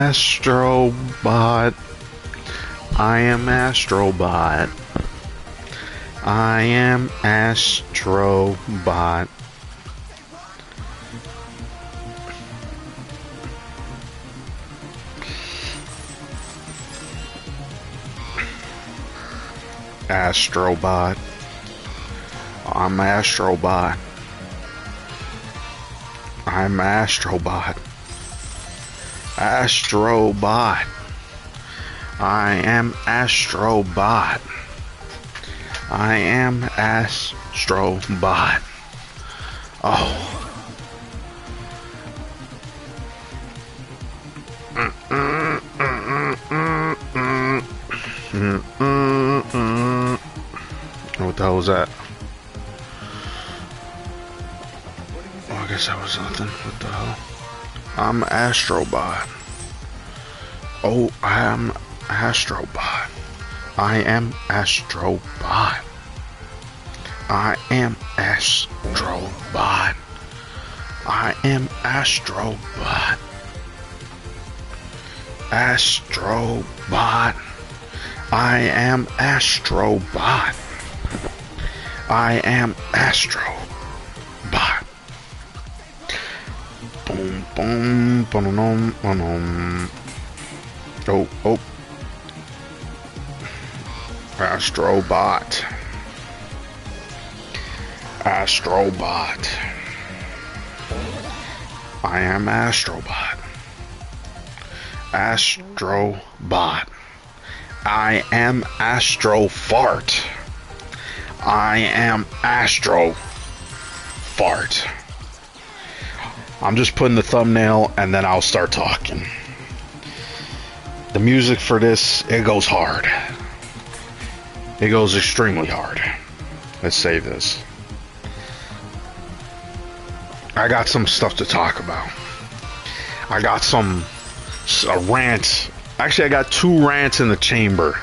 Astrobot. I am Astrobot. I am Astrobot. Astrobot. I'm Astrobot. I'm Astrobot. Astrobot. I am Astrobot. I am Astrobot. Oh. What the hell was that? Oh, I guess that was something. What the hell? I'm Astrobot. Oh, I am Astrobot. I am Astrobot. I am Astrobot. I am Astrobot. Astrobot. I am Astrobot. I am Astrobot. Boom, boom, boom, boom, boom. Oh, oh. Astrobot. Astrobot. I am Astrobot. Astrobot. I am Astro Fart. I am Astro Fart. I'm just putting the thumbnail and then I'll start talking. The music for this, it goes hard. It goes extremely hard. Let's save this. I got some stuff to talk about. I got a rant. Actually, I got 2 rants in the chamber.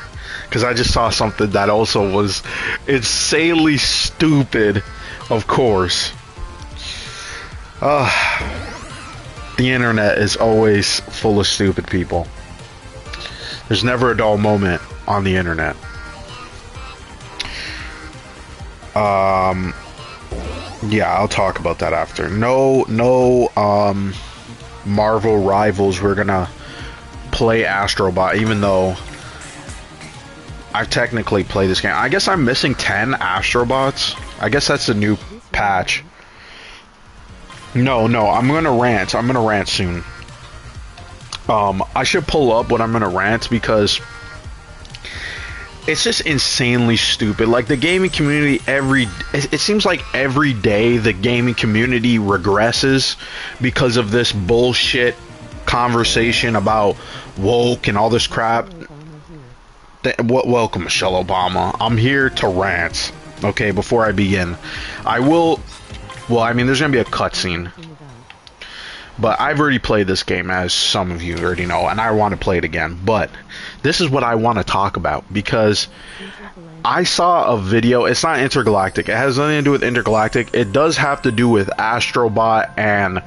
Because I just saw something that also was insanely stupid, of course. The internet is always full of stupid people. There's never a dull moment on the internet. Yeah, I'll talk about that after. No, Marvel Rivals. We're gonna play Astrobot, even though I've technically played this game. I guess I'm missing 10 Astrobots. I guess that's a new patch. No, I'm gonna rant. I'm gonna rant soon. I should pull up what I'm gonna rant because it's just insanely stupid. Like, the gaming community, it seems like every day the gaming community regresses because of this bullshit conversation about woke and all this crap. Welcome, Michelle Obama. I'm here to rant. Okay, before I begin, well, I mean, there's gonna be a cutscene, but I've already played this game, as some of you already know, and I want to play it again. But this is what I want to talk about, because I saw a video. It's not Intergalactic. It has nothing to do with Intergalactic. It does have to do with Astrobot and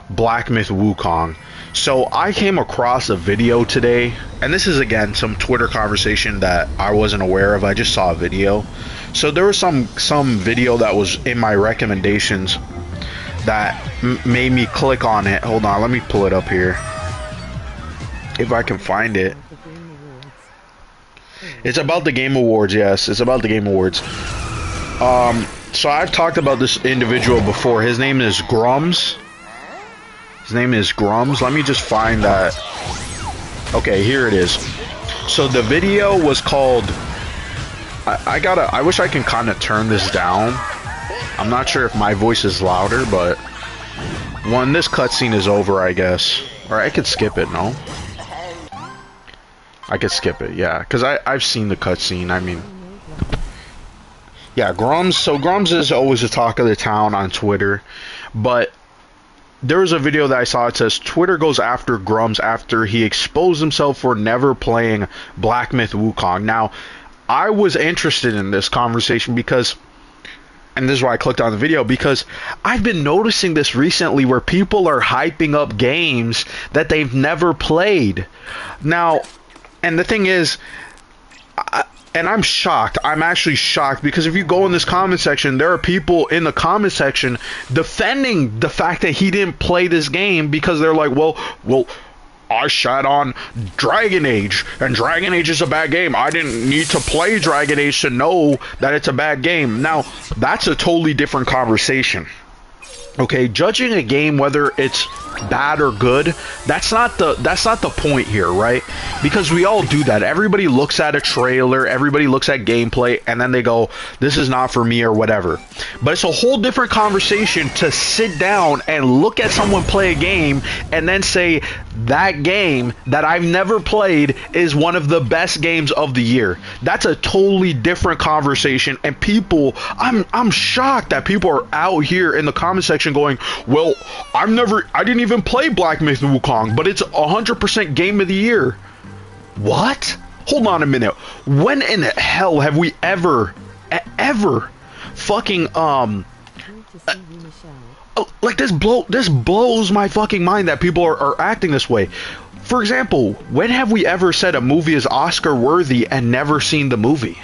Black Myth Wukong. So I came across a video today, and this is, again, some Twitter conversation that I wasn't aware of. I just saw a video. So there was some video that was in my recommendations that made me click on it. Hold on, let me pull it up here if I can find it. It's about the Game Awards. Yes, it's about the Game Awards. So I've talked about this individual before. His name is Grums. His name is Grums. Let me just find that. Okay, here it is. So the video was called, I wish I can kind of turn this down. I'm not sure if my voice is louder, but when this cutscene is over, I guess. Or I could skip it, no? I could skip it, yeah. Because I've seen the cutscene, I mean. Yeah, Grums. So Grums is always the talk of the town on Twitter. But there was a video that I saw. It says, Twitter goes after Grums after he exposed himself for never playing Black Myth Wukong. Now, I was interested in this conversation because and this is why I clicked on the video, because I've been noticing this recently where people are hyping up games that they've never played. Now, and the thing is, and I'm shocked. I'm actually shocked, because if you go in this comment section, there are people in the comment section defending the fact that he didn't play this game, because they're like, well, I shot on Dragon Age, and Dragon Age is a bad game. I didn't need to play Dragon Age to know that it's a bad game. Now, that's a totally different conversation. Okay, judging a game whether it's bad or good, that's not the point here, right? Because we all do that. Everybody looks at a trailer, everybody looks at gameplay, and then they go, this is not for me or whatever. But it's a whole different conversation to sit down and look at someone play a game and then say, that game that I've never played is one of the best games of the year. That's a totally different conversation, and people, I'm shocked that people are out here in the comment section going, well, I didn't even play Black Myth Wukong, but it's 100% game of the year. What? Hold on a minute. When in the hell have we ever fucking like this blows my fucking mind that people are acting this way. For example, when have we ever said a movie is Oscar worthy and never seen the movie?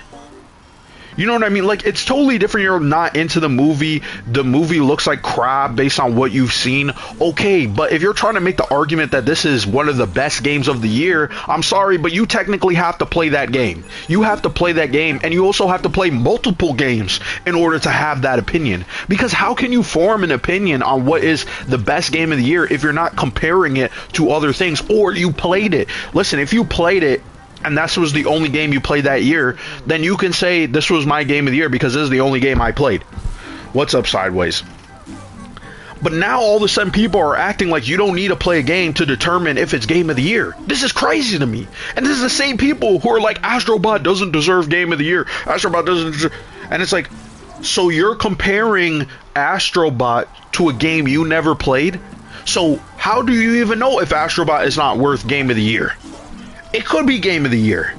You know what I mean? Like, it's totally different. You're not into the movie looks like crap based on what you've seen. Okay, but if you're trying to make the argument that this is one of the best games of the year, I'm sorry, but you technically have to play that game. You have to play that game, and you also have to play multiple games in order to have that opinion. Because how can you form an opinion on what is the best game of the year if you're not comparing it to other things, or you played it? Listen, if you played it and this was the only game you played that year, then you can say this was my game of the year because this is the only game I played. What's up, Sideways? But now all of a sudden people are acting like you don't need to play a game to determine if it's game of the year. This is crazy to me. And this is the same people who are like, Astrobot doesn't deserve game of the year. Astrobot doesn't deserve... And it's like, so you're comparing Astrobot to a game you never played? So how do you even know if Astrobot is not worth game of the year? It could be game of the year.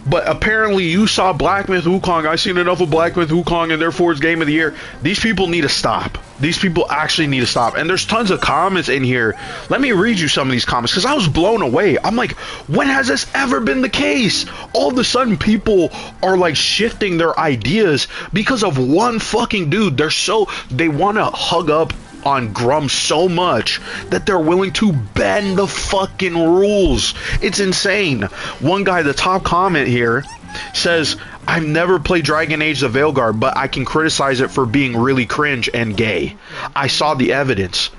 But apparently you saw Black Myth Wukong. I've seen enough of Black Myth Wukong, and therefore it's game of the year. These people need to stop. These people actually need to stop. And there's tons of comments in here. Let me read you some of these comments, because I was blown away. I'm like, when has this ever been the case? All of a sudden people are like shifting their ideas because of one fucking dude. They want to hug up on Grum so much that they're willing to bend the fucking rules. It's insane. One guy, the top comment here, says, I've never played Dragon Age the Veilguard, but I can criticize it for being really cringe and gay. I saw the evidence.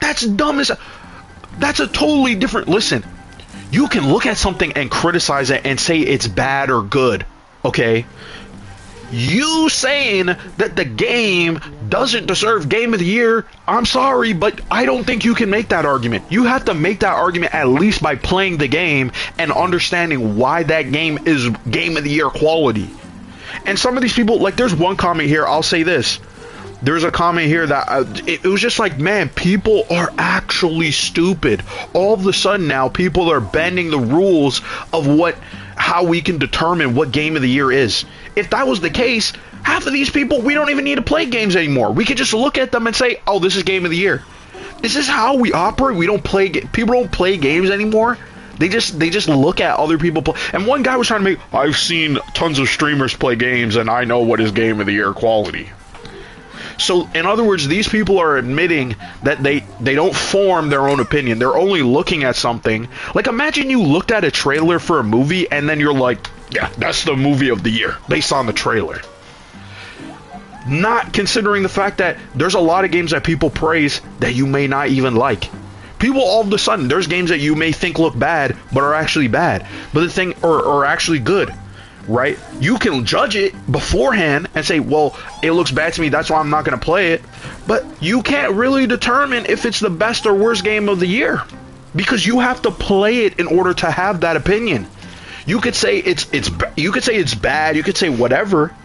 That's dumb as... That's a totally different... Listen, you can look at something and criticize it and say it's bad or good, okay? You saying that the game doesn't deserve game of the year, I'm sorry, but I don't think you can make that argument. You have to make that argument at least by playing the game and understanding why that game is game of the year quality. And some of these people, like, there's one comment here, I'll say this. There's a comment here that it was just like, man, people are actually stupid. All of a sudden now, people are bending the rules of how we can determine what game of the year is. If that was the case, half of these people, we don't even need to play games anymore. We could just look at them and say, oh, this is game of the year. Is this how we operate? We don't play people don't play games anymore. They just look at other people play. And one guy was trying to make, I've seen tons of streamers play games and I know what is game of the year quality. So, in other words, these people are admitting that they don't form their own opinion. They're only looking at something. Like, imagine you looked at a trailer for a movie and then you're like, yeah, that's the movie of the year based on the trailer. Not considering the fact that there's a lot of games that people praise that you may not even like. People all of a sudden, there's games that you may think look bad but are actually bad. But the thing, or actually good. Right? You can judge it beforehand and say, well, it looks bad to me, that's why I'm not going to play it. But you can't really determine if it's the best or worst game of the year, because you have to play it in order to have that opinion. You could say you could say it's bad, you could say whatever.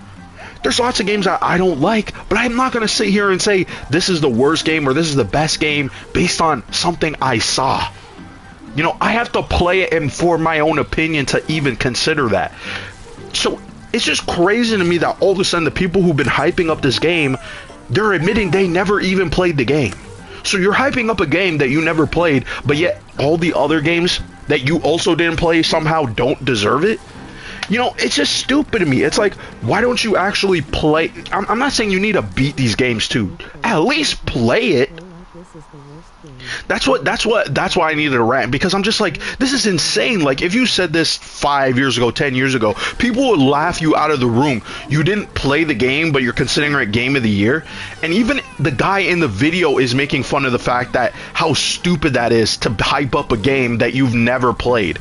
There's lots of games that I don't like, but I'm not going to sit here and say this is the worst game or this is the best game based on something I saw. You know, I have to play it and form my own opinion to even consider that. So it's just crazy to me that all of a sudden the people who've been hyping up this game, they're admitting they never even played the game. So you're hyping up a game that you never played, but yet all the other games that you also didn't play somehow don't deserve it? You know, it's just stupid to me. It's like, why don't you actually play? I'm not saying you need to beat these games too. At least play it. That's why I needed a rant, because I'm just like, this is insane. Like, if you said this 5 years ago, 10 years ago, people would laugh you out of the room. You didn't play the game, but you're considering it Game of the Year. And even the guy in the video is making fun of the fact that how stupid that is to hype up a game that you've never played.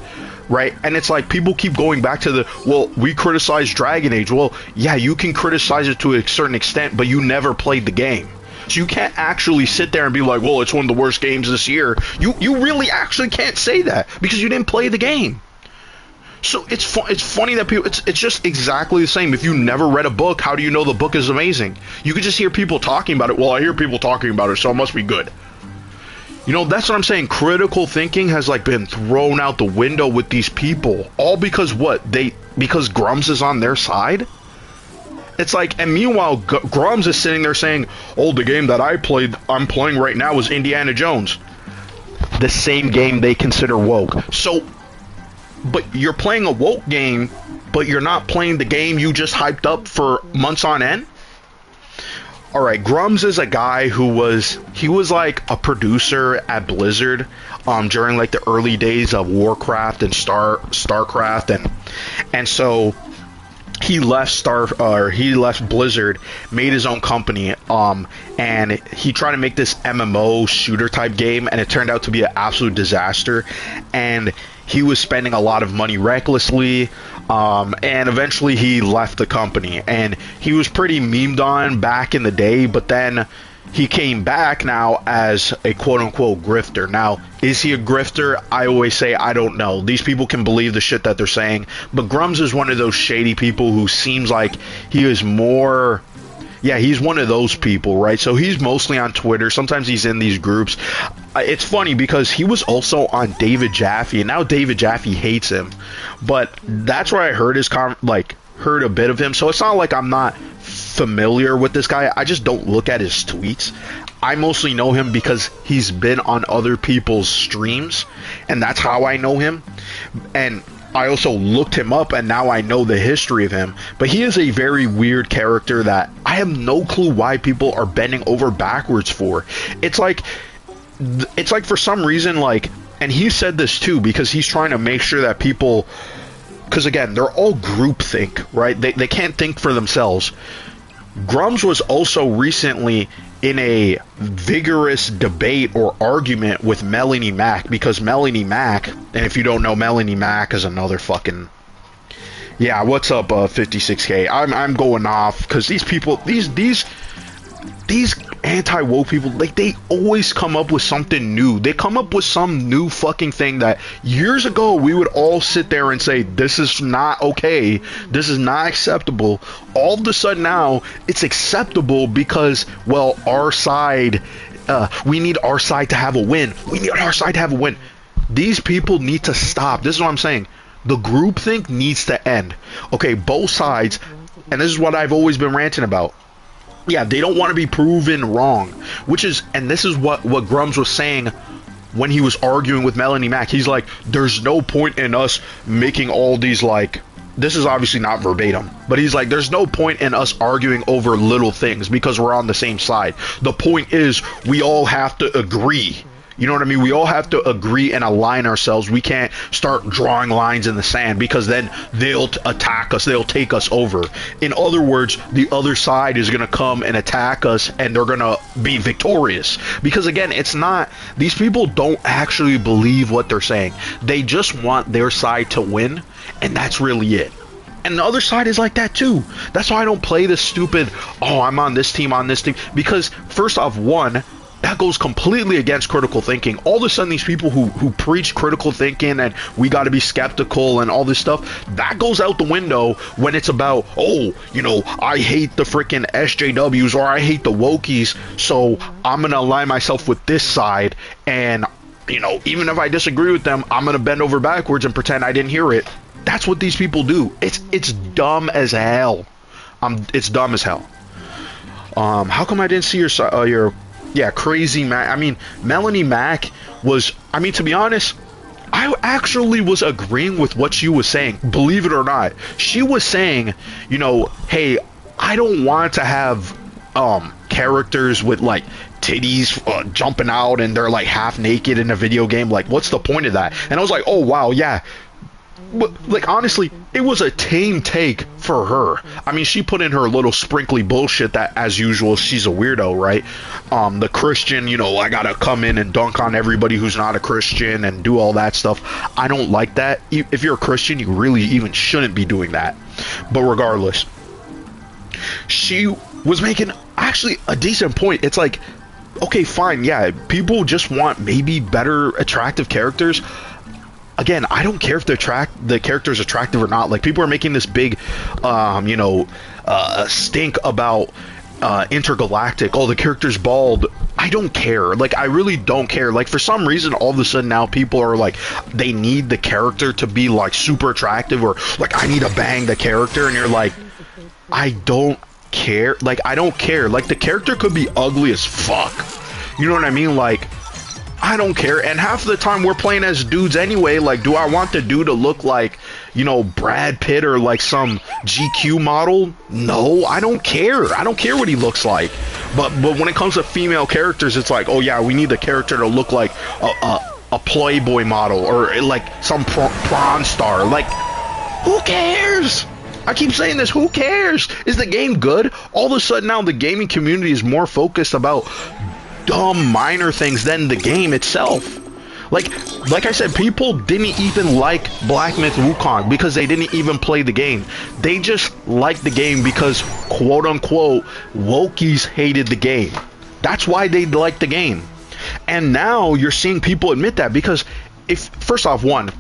Right? And it's like, people keep going back to well, we criticize Dragon Age. Well, yeah, you can criticize it to a certain extent, but you never played the game. So you can't actually sit there and be like, well, it's one of the worst games this year. You really actually can't say that, because you didn't play the game. So it's funny that people, it's just exactly the same. If you never read a book, how do you know the book is amazing? You could just hear people talking about it. Well, I hear people talking about it, so it must be good. You know, that's what I'm saying. Critical thinking has like been thrown out the window with these people, all because because Grumps is on their side. It's like, and meanwhile, Grumps is sitting there saying, oh, the game that I'm playing right now is Indiana Jones. The same game they consider woke. So, but you're playing a woke game, but you're not playing the game you just hyped up for months on end? Alright, Grumps is a guy who was like a producer at Blizzard during like the early days of Warcraft and StarCraft, and so he left Blizzard, made his own company, and he tried to make this MMO shooter type game, and it turned out to be an absolute disaster. And he was spending a lot of money recklessly, and eventually he left the company. And he was pretty memed on back in the day, but then he came back now as a quote-unquote grifter. Now, is he a grifter? I always say I don't know. These people can believe the shit that they're saying, but Grumps is one of those shady people who seems like he is more... Yeah, he's one of those people, right? So he's mostly on Twitter. Sometimes he's in these groups. It's funny because he was also on David Jaffe, and now David Jaffe hates him. But that's where I heard heard a bit of him. So it's not like I'm not familiar with this guy. I just don't look at his tweets. I mostly know him because he's been on other people's streams, and that's how I know him. And I also looked him up, and now I know the history of him. But he is a very weird character that I have no clue why people are bending over backwards for. It's like for some reason, like, and he said this too, because he's trying to make sure that people, because again, they're all groupthink, right? They can't think for themselves. Grumps was also recently in a vigorous debate or argument with Melanie Mac, because Melanie Mac, and if you don't know, Melanie Mac is another fucking... Yeah, what's up, 56K? I'm going off, because these people, these anti-woke people, like, they always come up with something new. They come up with some new fucking thing that years ago we would all sit there and say, this is not okay, this is not acceptable. All of a sudden now it's acceptable because, well, our side, we need our side to have a win. We need our side to have a win. These people need to stop. This is what I'm saying. The groupthink needs to end. Okay, both sides, and this is what I've always been ranting about. Yeah, they don't want to be proven wrong, which is, and this is what Grumps was saying when he was arguing with Melanie Mac. He's like, there's no point in us making all these, like, this is obviously not verbatim, but he's like, there's no point in us arguing over little things because we're on the same side. The point is, we all have to agree. You know what I mean? We all have to agree and align ourselves. We can't start drawing lines in the sand, because then they'll attack us. They'll take us over. In other words, the other side is going to come and attack us, and they're going to be victorious. Because again, it's not, these people don't actually believe what they're saying. They just want their side to win, and that's really it. And the other side is like that too. That's why I don't play this stupid, oh, I'm on this team, because first off, one, that goes completely against critical thinking. All of a sudden, these people who preach critical thinking and we got to be skeptical and all this stuff, that goes out the window when it's about, oh, you know, I hate the freaking SJWs or I hate the wokies, so I'm going to align myself with this side, and, you know, even if I disagree with them, I'm going to bend over backwards and pretend I didn't hear it. That's what these people do. It's dumb as hell. It's dumb as hell. How come I didn't see your yeah, crazy Mac? I mean, Melanie Mac was, I mean, to be honest, I actually was agreeing with what she was saying, believe it or not. She was saying, you know, hey, I don't want to have characters with like titties jumping out and they're like half naked in a video game. Like, what's the point of that? And I was like, oh wow, yeah. But like, honestly, it was a tame take for her. I mean, she put in her little sprinkly bullshit that, as usual, she's a weirdo, right? The Christian, you know, I gotta come in and dunk on everybody who's not a Christian and do all that stuff. I don't like that. If you're a Christian, you really even shouldn't be doing that. But regardless, she was making actually a decent point. It's like, okay, fine, yeah, people just want maybe better attractive characters. Again, I don't care if the character's attractive or not. Like, people are making this big, you know, stink about Intergalactic. Oh, the character's bald. I don't care. Like, I really don't care. Like, for some reason, all of a sudden now people are like, they need the character to be like super attractive, or like, I need to bang the character, and you're like, I don't care. Like, I don't care. Like, the character could be ugly as fuck. You know what I mean? Like, I don't care. And half of the time we're playing as dudes anyway. Like, do I want the dude to look like, you know, Brad Pitt or like some GQ model? No, I don't care. I don't care what he looks like. But when it comes to female characters, it's like, oh yeah, we need the character to look like a Playboy model or like some prawn star. Like, who cares? I keep saying this, who cares? Is the game good? All of a sudden now the gaming community is more focused about dumb minor things than the game itself. Like I said, people didn't even like Black Myth Wukong because they didn't even play the game. They just liked the game because, quote unquote, wokies hated the game. That's why they liked the game. And now you're seeing people admit that, because if, first off, one,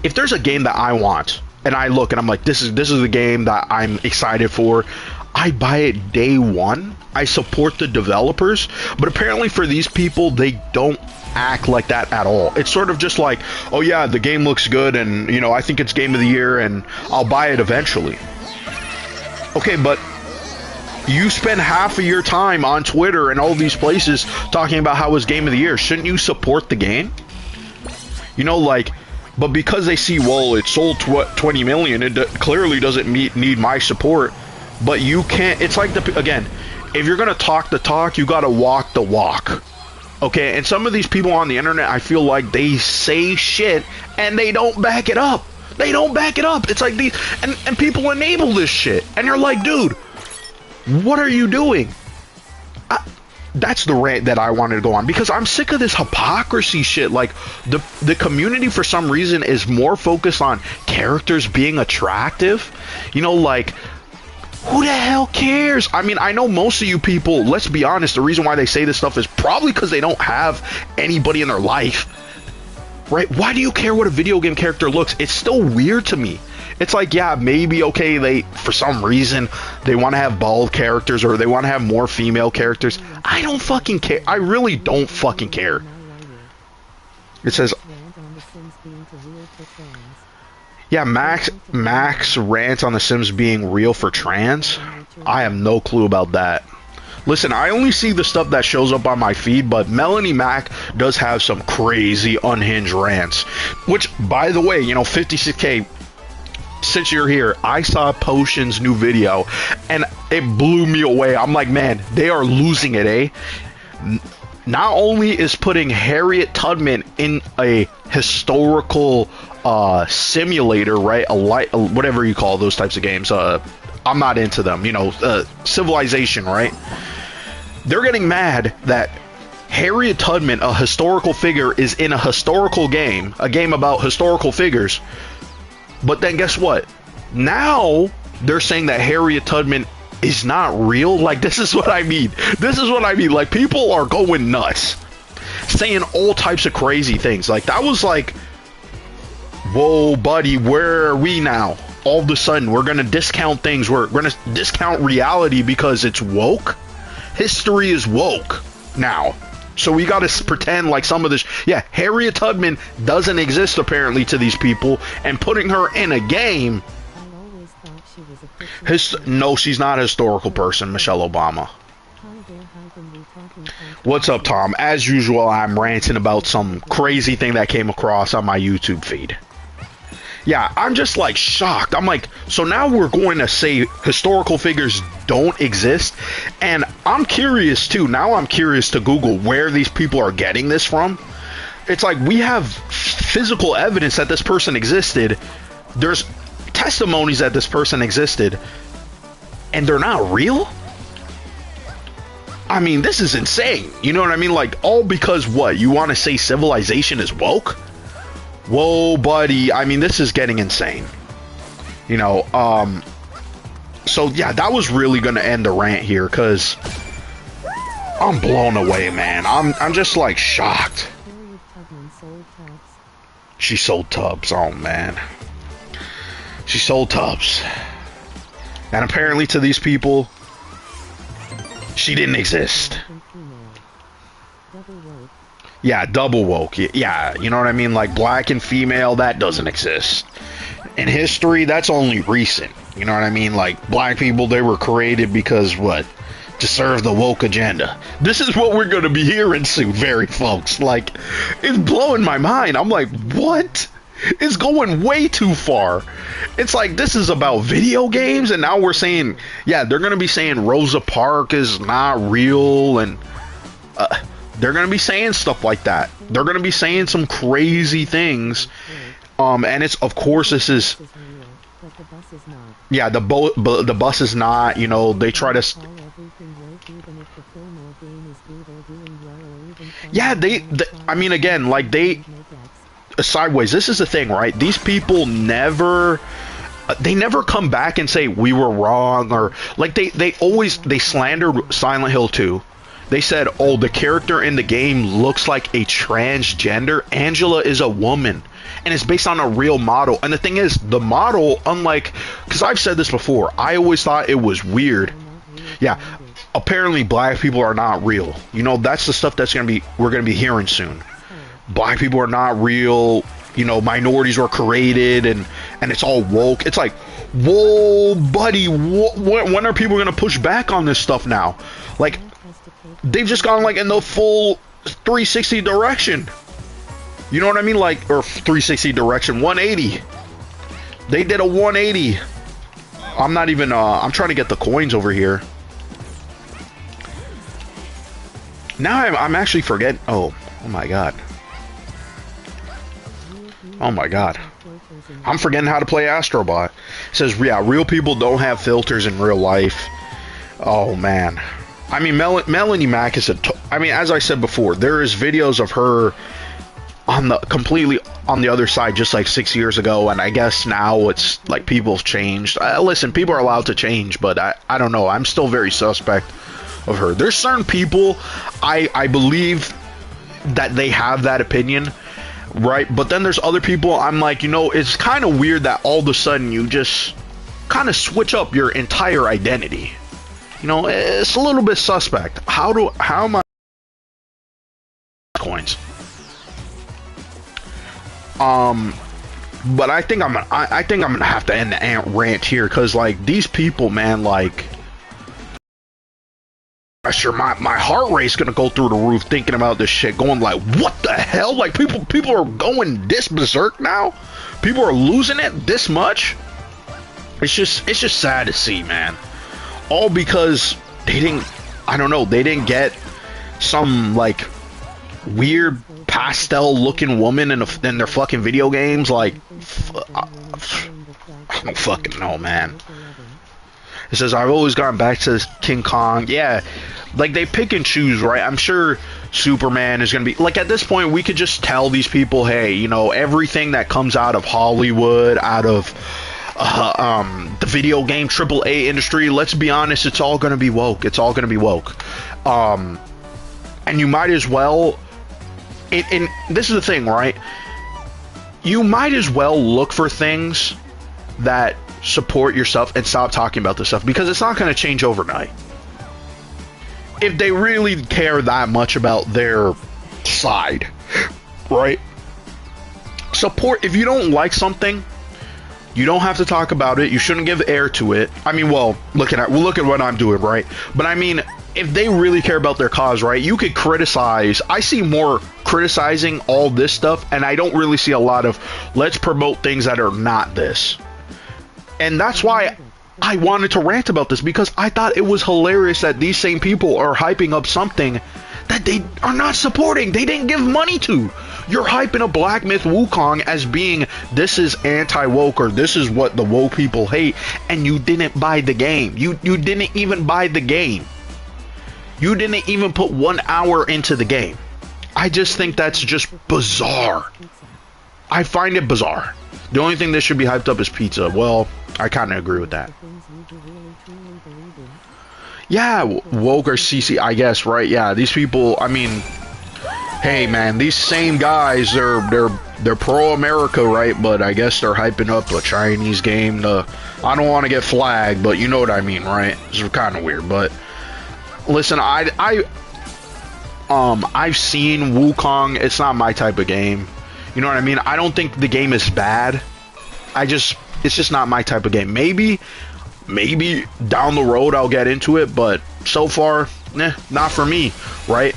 if there's a game that I want and I look and I'm like, this is the game that I'm excited for, I buy it day one. I support the developers. But apparently for these people, they don't act like that at all. It's sort of just like, oh yeah, the game looks good and, you know, I think it's game of the year and I'll buy it eventually. Okay, but you spend half of your time on Twitter and all these places talking about how it's game of the year. Shouldn't you support the game? You know, like, but because they see, well, it sold 20 million, it clearly doesn't need my support. But you can't, it's like, again, if you're going to talk the talk, you got to walk the walk. Okay, and some of these people on the internet, I feel like they say shit and they don't back it up. They don't back it up. It's like these, and people enable this shit. And you're like, dude, what are you doing? That's the rant that I wanted to go on, because I'm sick of this hypocrisy shit. Like, the community for some reason is more focused on characters being attractive. You know, like, who the hell cares? I mean, I know most of you people, let's be honest, the reason why they say this stuff is probably because they don't have anybody in their life, right? Why do you care what a video game character looks? It's still weird to me. It's like, yeah, maybe, okay, they, for some reason, they want to have bald characters or they want to have more female characters. I don't fucking care. I really don't fucking care. It says, yeah, Max rants on The Sims being real for trans. I have no clue about that. Listen, I only see the stuff that shows up on my feed, but Melanie Mac does have some crazy unhinged rants. Which, by the way, you know, 56K, since you're here, I saw Potion's new video, and it blew me away. I'm like, man, they are losing it, eh? Not only is putting Harriet Tubman in a historical simulator, right? Whatever you call those types of games. I'm not into them. You know, Civilization, right? They're getting mad that Harriet Tubman, a historical figure, is in a historical game, a game about historical figures. But then guess what? Now they're saying that Harriet Tubman is not real. Like, this is what I mean. This is what I mean. Like, people are going nuts, saying all types of crazy things. Like, that was like, whoa, buddy, where are we now? All of a sudden, we're going to discount things. We're going to discount reality because it's woke. History is woke now. So we gotta pretend like some of this. Yeah, Harriet Tubman doesn't exist apparently to these people, and putting her in a game. No, she's not a historical person, Michelle Obama. What's up, Tom? As usual, I'm ranting about some crazy thing that came across on my YouTube feed. Yeah, I'm just like shocked. I'm like, so now we're going to say historical figures don't exist? And I'm curious too. Now I'm curious to Google where these people are getting this from. It's like we have physical evidence that this person existed. There's testimonies that this person existed, and they're not real? I mean, this is insane. You know what I mean? Like, all because what? You want to say civilization is woke? Whoa, buddy. I mean, this is getting insane. You know, so yeah, that was really gonna end the rant here, because I'm blown away, man. I'm just like shocked. She sold tubs. Oh man. She sold tubs. And apparently to these people, she didn't exist. Yeah, double woke. Yeah, you know what I mean? Like black and female, that doesn't exist. In history, that's only recent. You know what I mean? Like black people, they were created because what? To serve the woke agenda. This is what we're going to be hearing soon, very folks. Like, it's blowing my mind. I'm like, what? It's going way too far. It's like this is about video games, and now we're saying, yeah, they're going to be saying Rosa Parks is not real, and they're going to be saying stuff like that. They're going to be saying some crazy things. And it's, of course, this is, yeah, the bus is not, you know, they try to, yeah, I mean, again, like sideways, this is the thing, right? These people never, they never come back and say we were wrong, or like they slandered Silent Hill 2. They said, oh, the character in the game looks like a transgender. Angela is a woman, and it's based on a real model. And the thing is, the model, unlike, because I've said this before, I always thought it was weird. Yeah, apparently black people are not real. You know, that's the stuff that's we're gonna be hearing soon. Black people are not real. You know, minorities were created, and it's all woke. It's like, whoa, buddy, when are people gonna push back on this stuff now? Like, they've just gone like in the full 360 direction. You know what I mean? Like, or 360 direction, 180. They did a 180. I'm not even, I'm trying to get the coins over here. Now I'm actually forgetting. Oh my god. Oh my god. I'm forgetting how to play Astro Bot. It says, yeah, real people don't have filters in real life. Oh man. I mean, Melanie Mack is I mean, as I said before, there is videos of her on the completely on the other side, just like 6 years ago, and I guess now it's like people's changed. Listen, people are allowed to change, but I don't know. I'm still very suspect of her. There's certain people I believe that they have that opinion, right? But then there's other people I'm like, you know, it's kind of weird that all of a sudden you just kind of switch up your entire identity. You know, it's a little bit suspect. How am I coins? But I think I'm gonna have to end the rant here, because like these people, man, like, sure, my heart rate's gonna go through the roof thinking about this shit, going like, what the hell? Like people are going this berserk now. People are losing it this much. It's just sad to see, man. All because they didn't, I don't know, they didn't get some like weird pastel looking woman in their fucking video games. Like, I don't fucking know, man. It says, I've always gone back to King Kong. Yeah, like they pick and choose, right? I'm sure Superman is gonna be like, at this point we could just tell these people, hey, you know, everything that comes out of Hollywood, out of the video game AAA industry, let's be honest, it's all gonna be woke. It's all gonna be woke. And you might as well, and this is the thing, right? You might as well look for things that support yourself and stop talking about this stuff, because it's not going to change overnight. if they really care that much about their side, right? Support. If you don't like something, you don't have to talk about it. You shouldn't give air to it. I mean, well, look at what I'm doing, right? But I mean, if they really care about their cause, right, you could criticize. I see more criticizing all this stuff, and I don't really see a lot of let's promote things that are not this. And that's why I wanted to rant about this, because I thought it was hilarious that these same people are hyping up something that they are not supporting. They didn't give money to. You're hyping a Black Myth Wukong as being this is anti-woke, or this is what the woke people hate, and you didn't buy the game. You didn't even buy the game. You didn't even put 1 hour into the game. I just think that's just bizarre. I find it bizarre. The only thing that should be hyped up is pizza. Well, I kind of agree with that. Yeah, woke or CC, I guess, right? Yeah, these people, I mean, hey man, these same guys, they're pro-America, right? But I guess they're hyping up a Chinese game to, I don't want to get flagged, but you know what I mean, right? It's kind of weird, but listen, I've seen Wukong. It's not my type of game. You know what I mean? I don't think the game is bad. It's just not my type of game. Maybe down the road I'll get into it, but so far, not for me, right?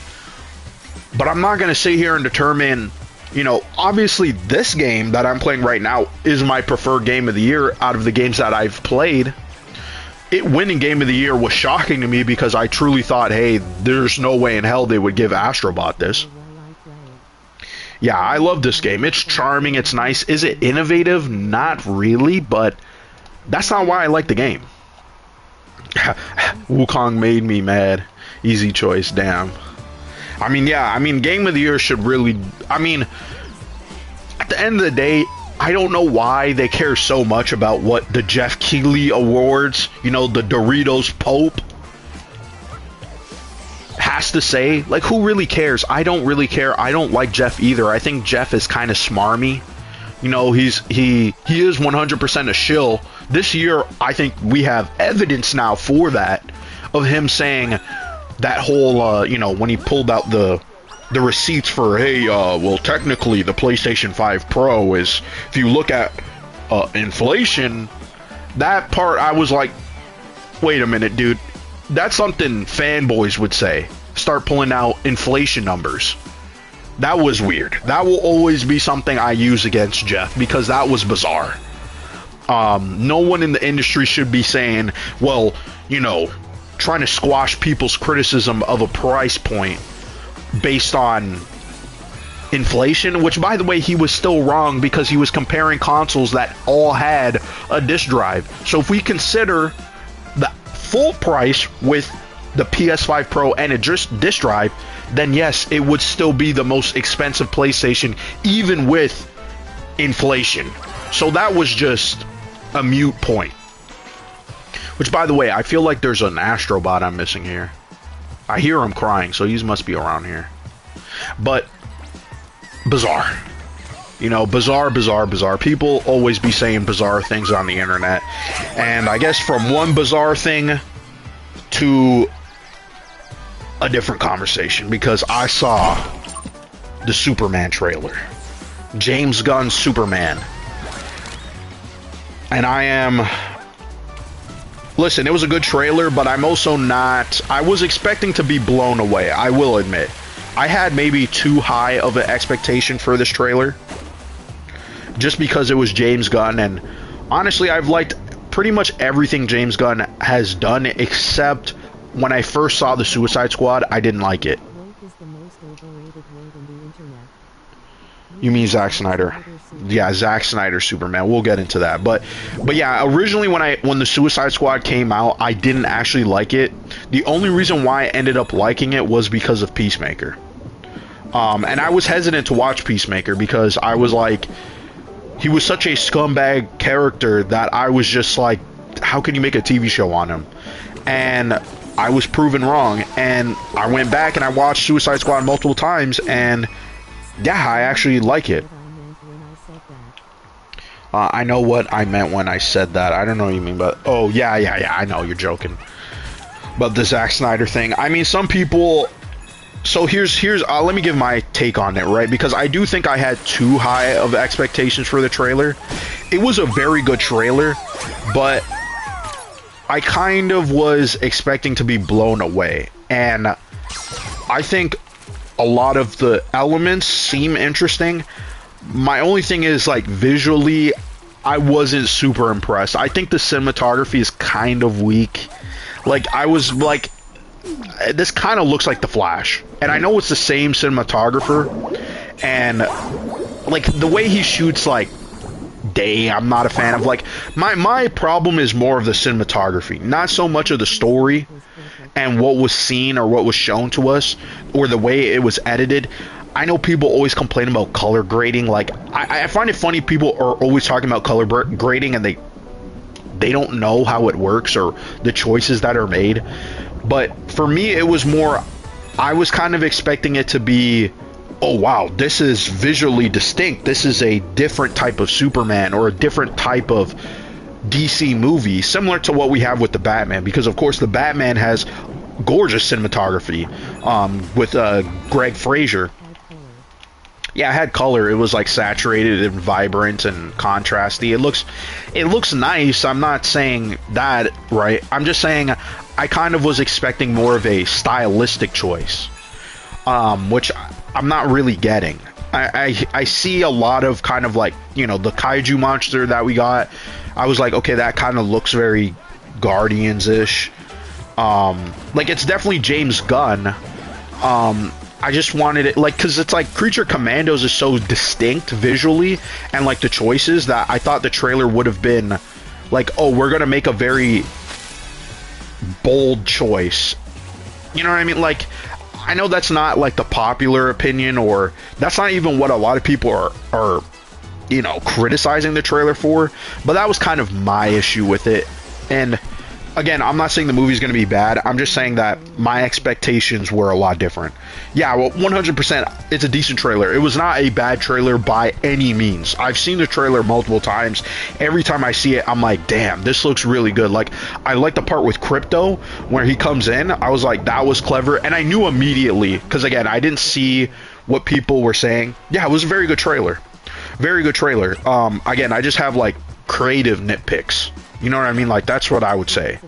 But I'm not gonna sit here and determine, you know, obviously this game that I'm playing right now is my preferred game of the year out of the games that I've played. It winning game of the year was shocking to me, because I truly thought, hey, there's no way in hell they would give Astrobot this. Yeah, I love this game. It's charming, it's nice. Is it innovative? Not really, but that's not why I like the game. Wukong made me mad. Easy choice, damn. I mean, yeah, I mean, game of the year should really, I mean, at the end of the day, I don't know why they care so much about what the Jeff Keighley Awards, you know, the Doritos Pope, has to say. Like, who really cares? I don't really care. I don't like Jeff either. I think Jeff is kind of smarmy. You know, he is 100% a shill. This year, I think we have evidence now for that, of him saying that whole, you know, when he pulled out the receipts for, hey, well, technically the PlayStation 5 Pro is, if you look at inflation, that part I was like, wait a minute, dude. That's something fanboys would say. Start pulling out inflation numbers. That was weird. That will always be something I use against Jeff, because that was bizarre. No one in the industry should be saying, well, you know, trying to squash people's criticism of a price point based on inflation, which, by the way, he was still wrong, because he was comparing consoles that all had a disk drive. So if we consider the full price with the PS5 Pro and a disk drive, then yes, it would still be the most expensive PlayStation, even with inflation. So that was just a mute point. Which, by the way, I feel like there's an Astrobot I'm missing here. I hear him crying, so he must be around here. But bizarre. You know, bizarre. People always be saying bizarre things on the internet. And I guess from one bizarre thing to a different conversation, because I saw the Superman trailer. James Gunn's Superman. And I am... Listen, it was a good trailer, but I'm also not... I was expecting to be blown away, I will admit. I had maybe too high of an expectation for this trailer, just because it was James Gunn, and honestly, I've liked pretty much everything James Gunn has done, except when I first saw the Suicide Squad, I didn't like it. You mean Zack Snyder? Yeah, Zack Snyder Superman. We'll get into that. But yeah, originally when the Suicide Squad came out, I didn't actually like it. The only reason why I ended up liking it was because of Peacemaker. And I was hesitant to watch Peacemaker, because I was like, he was such a scumbag character that I was just like, how can you make a TV show on him? And I was proven wrong, and I went back and I watched Suicide Squad multiple times, and yeah, I actually like it. I know what I meant when I said that. I don't know what you mean, but oh yeah, I know you're joking. But the Zack Snyder thing, I mean, some people. So here's let me give my take on it, right? Because I do think I had too high of expectations for the trailer. It was a very good trailer, but I kind of was expecting to be blown away. And I think a lot of the elements seem interesting. My only thing is, like, visually, I wasn't super impressed. I think the cinematography is kind of weak. Like, I was like, this kind of looks like The Flash. And I know it's the same cinematographer. And, like, the way he shoots, like, day, I'm not a fan of. Like, my problem is more of the cinematography. Not so much of the story and what was seen or what was shown to us or the way it was edited. I know people always complain about color grading. Like, I find it funny people are always talking about color grading and they don't know how it works or the choices that are made. But for me, it was more, I was kind of expecting it to be, oh wow, this is visually distinct. This is a different type of Superman or a different type of DC movie, similar to what we have with the Batman, because of course the Batman has gorgeous cinematography with Greg Fraser. Yeah, it had color. It was like saturated and vibrant and contrasty. It looks nice. I'm not saying that, right? I'm just saying I kind of was expecting more of a stylistic choice, which I'm not really getting. I see a lot of kind of like, you know, the kaiju monster that we got. I was like, okay, that kind of looks very Guardians-ish. Like, it's definitely James Gunn. I just wanted it, like, because it's like Creature Commandos is so distinct visually, and like the choices, that I thought the trailer would have been like, oh, we're gonna make a very bold choice. You know what I mean? Like, I know that's not like the popular opinion, or that's not even what a lot of people are you know, criticizing the trailer for, but that was kind of my issue with it. And again, I'm not saying the movie's going to be bad. I'm just saying that my expectations were a lot different. Yeah, well, 100%, it's a decent trailer. It was not a bad trailer by any means. I've seen the trailer multiple times. Every time I see it, I'm like, damn, this looks really good. Like, I like the part with Crypto where he comes in. I was like, that was clever. And I knew immediately, because again, I didn't see what people were saying. Yeah, it was a very good trailer. Very good trailer. Again, I just have like creative nitpicks. You know what I mean? Like, that's what I would say.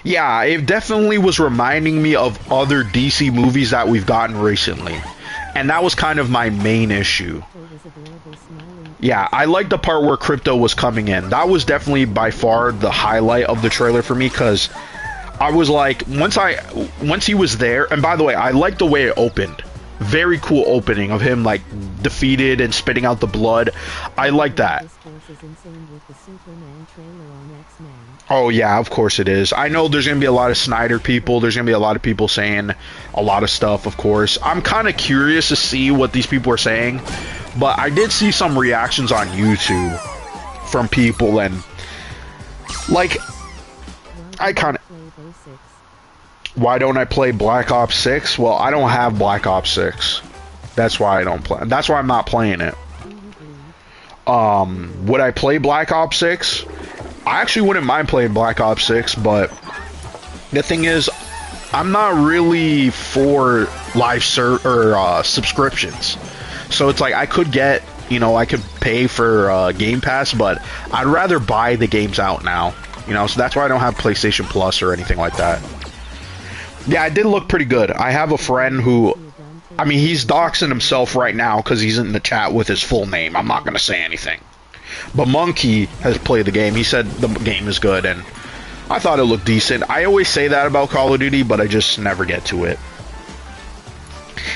Yeah, it definitely was reminding me of other DC movies that we've gotten recently. And that was kind of my main issue. Yeah, I like the part where Crypto was coming in. That was definitely by far the highlight of the trailer for me, because I was like, once he was there, and by the way, I like the way it opened. Very cool opening of him like defeated and spitting out the blood. I like that. Oh yeah, of course it is. I know there's gonna be a lot of Snyder people. There's gonna be a lot of people saying a lot of stuff, of course. I'm kind of curious to see what these people are saying, but I did see some reactions on YouTube from people, and like, I kind of... Why don't I play Black Ops 6? Well, I don't have Black Ops 6. That's why I don't play. That's why I'm not playing it. Would I play Black Ops 6? I actually wouldn't mind playing Black Ops 6, but the thing is, I'm not really for live subscriptions. So it's like, I could get, you know, I could pay for Game Pass, but I'd rather buy the games out now. You know, so that's why I don't have PlayStation Plus or anything like that. Yeah, it did look pretty good. I have a friend who, I mean, he's doxing himself right now because he's in the chat with his full name. I'm not going to say anything. But Monkey has played the game. He said the game is good, and I thought it looked decent. I always say that about Call of Duty, but I just never get to it.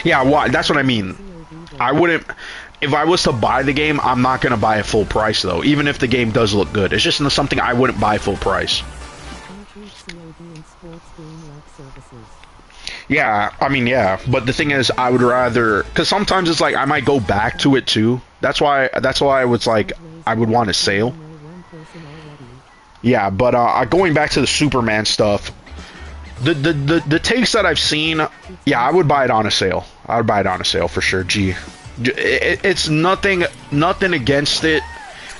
Yeah, that's what I mean. I wouldn't... If I was to buy the game, I'm not going to buy it full price, though. Even if the game does look good. It's just something I wouldn't buy full price. Yeah, I mean, yeah, but the thing is, I would rather, because sometimes it's like I might go back to it too. That's why I was like, I would want a sale. Yeah, but going back to the Superman stuff, the takes that I've seen, yeah, I would buy it on a sale. I would buy it on a sale for sure. Gee, it's nothing against it.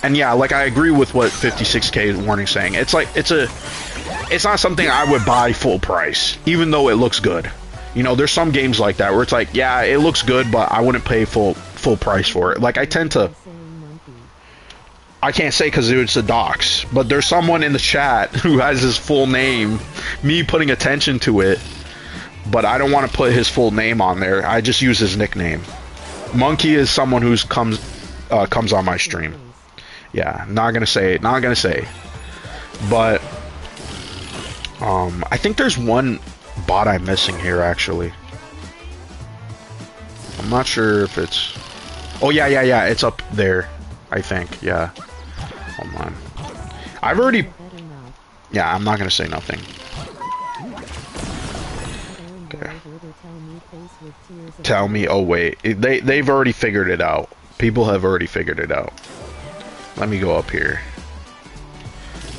And yeah, like I agree with what 56K warning saying. It's like it's not something I would buy full price, even though it looks good. You know, there's some games like that where it's like, yeah, it looks good, but I wouldn't pay full price for it. Like I can't say because it's a dox, but there's someone in the chat who has his full name. Me putting attention to it, but I don't want to put his full name on there. I just use his nickname. Monkey is someone who's comes on my stream. Yeah, not gonna say. But I think there's one bot I'm missing here actually. I'm not sure if it's. Oh yeah, it's up there. I think, yeah. Hold on. I've already. Yeah, I'm not gonna say nothing. Okay. Tell me. Oh wait, they've already figured it out. People have already figured it out. Let me go up here.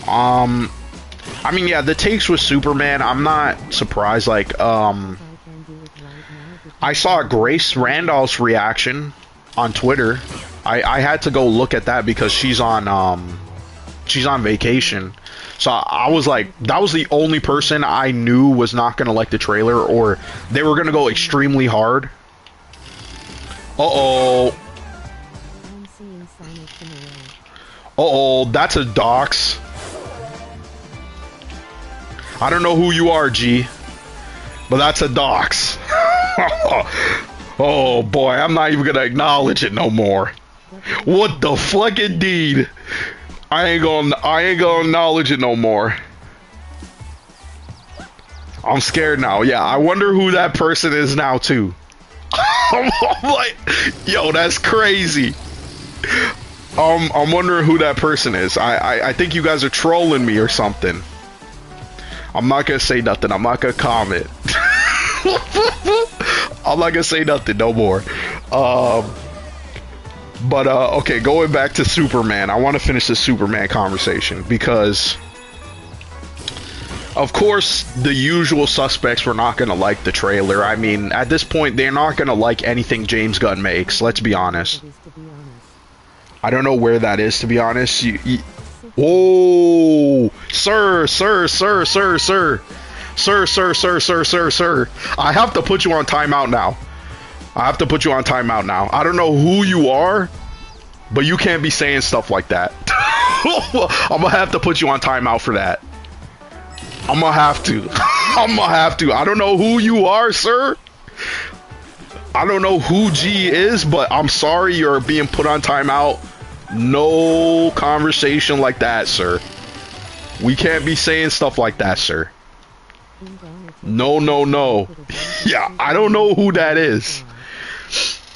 I mean, yeah, the takes with Superman. I'm not surprised. Like, I saw Grace Randolph's reaction on Twitter. I had to go look at that because she's on vacation. So I was like, that was the only person I knew was not gonna like the trailer, or they were gonna go extremely hard. Uh-oh, that's a dox. I don't know who you are, G, but that's a dox. Oh boy, I'm not even gonna acknowledge it no more. What the fuck, indeed? I ain't gonna acknowledge it no more. I'm scared now. Yeah, I wonder who that person is now too. I'm like, yo, that's crazy. I'm wondering who that person is. I think you guys are trolling me or something. I'm not gonna say nothing. I'm not gonna comment. I'm not gonna say nothing no more. But okay, going back to Superman. I want to finish this Superman conversation because, of course, the usual suspects were not gonna like the trailer. I mean, at this point, they're not gonna like anything James Gunn makes. Let's be honest. I don't know where that is, to be honest. Whoa, sir. I have to put you on timeout now. I don't know who you are, but you can't be saying stuff like that. I'm gonna have to put you on timeout for that. I'm gonna have to. I don't know who you are, sir. I don't know who G is, but I'm sorry you're being put on timeout. No conversation like that, sir. We can't be saying stuff like that, sir. No. Yeah, I don't know who that is.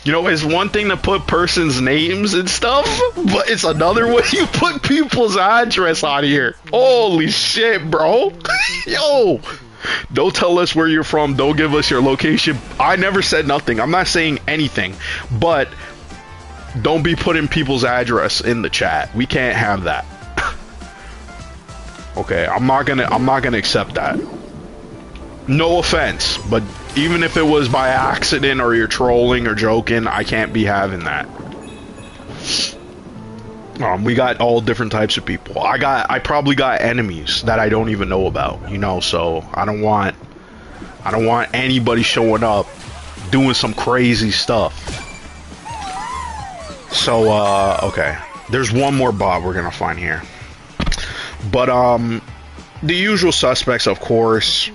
You know, it's one thing to put persons' names and stuff, but it's another when you put people's address on here. Holy shit, bro. Yo. Don't tell us where you're from. Don't give us your location. I never said nothing. I'm not saying anything. But don't be putting people's address in the chat. We can't have that. Okay, I'm not gonna accept that. No offense, but even if it was by accident or you're trolling or joking, I can't be having that. We got all different types of people. I probably got enemies that I don't even know about, you know, so I don't want anybody showing up doing some crazy stuff. So okay. There's one more bot we're gonna find here. But the usual suspects, of course.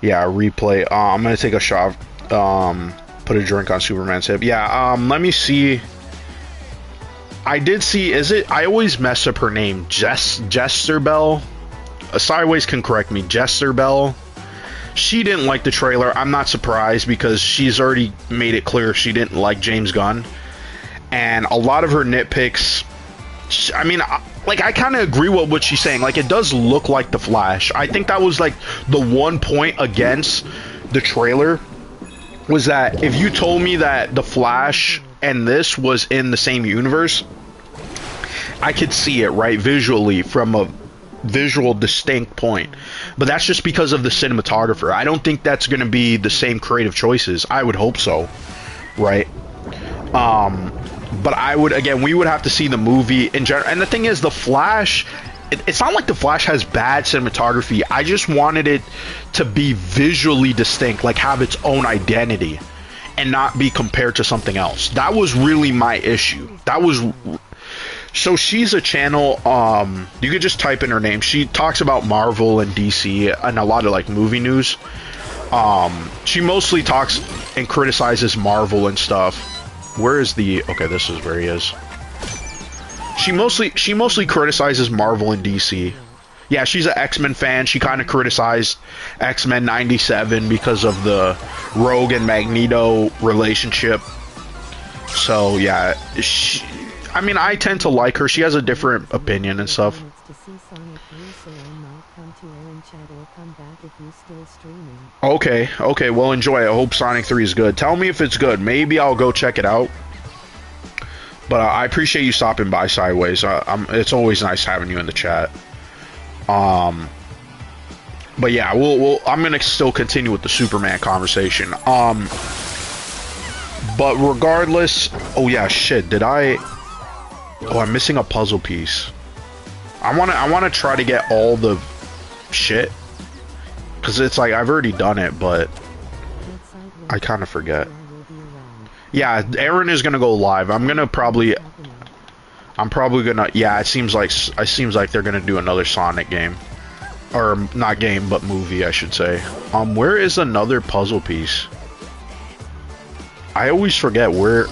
Yeah, replay. I'm gonna take a shot. Put a drink on Superman's hip. Yeah, let me see. I did see, is it, I always mess up her name, Jester Bell. Sideways can correct me, Jester Bell. She didn't like the trailer. I'm not surprised because she's already made it clear she didn't like James Gunn. And a lot of her nitpicks, I mean, like, I kind of agree with what she's saying. Like, it does look like The Flash. I think that was, like, the one point against the trailer, was that if you told me that The Flash and this was in the same universe, I could see it, right, visually, from a visual distinct point. But that's just because of the cinematographer. I don't think that's going to be the same creative choices. I would hope so, right? But I would, again, we would have to see the movie in general. And the thing is, the Flash, it's not like the Flash has bad cinematography. I just wanted it to be visually distinct, like have its own identity and not be compared to something else. That was really my issue. That was... So she's a channel, you could just type in her name. She talks about Marvel and DC and a lot of like movie news. She mostly talks and criticizes Marvel and stuff. Where is the... Okay, this is where he is. She mostly criticizes Marvel and DC. Yeah, she's an X-Men fan. She kind of criticized X-Men 97 because of the Rogue and Magneto relationship. So, yeah, I mean, I tend to like her. She has a different opinion and stuff. Okay, okay, well, enjoy. I hope Sonic 3 is good. Tell me if it's good. Maybe I'll go check it out. But I appreciate you stopping by, Sideways. It's always nice having you in the chat. But yeah, I'm gonna still continue with the Superman conversation. But regardless, oh yeah, shit. Oh, I'm missing a puzzle piece. I wanna try to get all the shit, cause it's like I've already done it, but I kind of forget. Yeah, Aaron is gonna go live. I'm probably gonna. Yeah, it seems like they're gonna do another Sonic game, or not game, but movie, I should say. Where is another puzzle piece? I always forget where.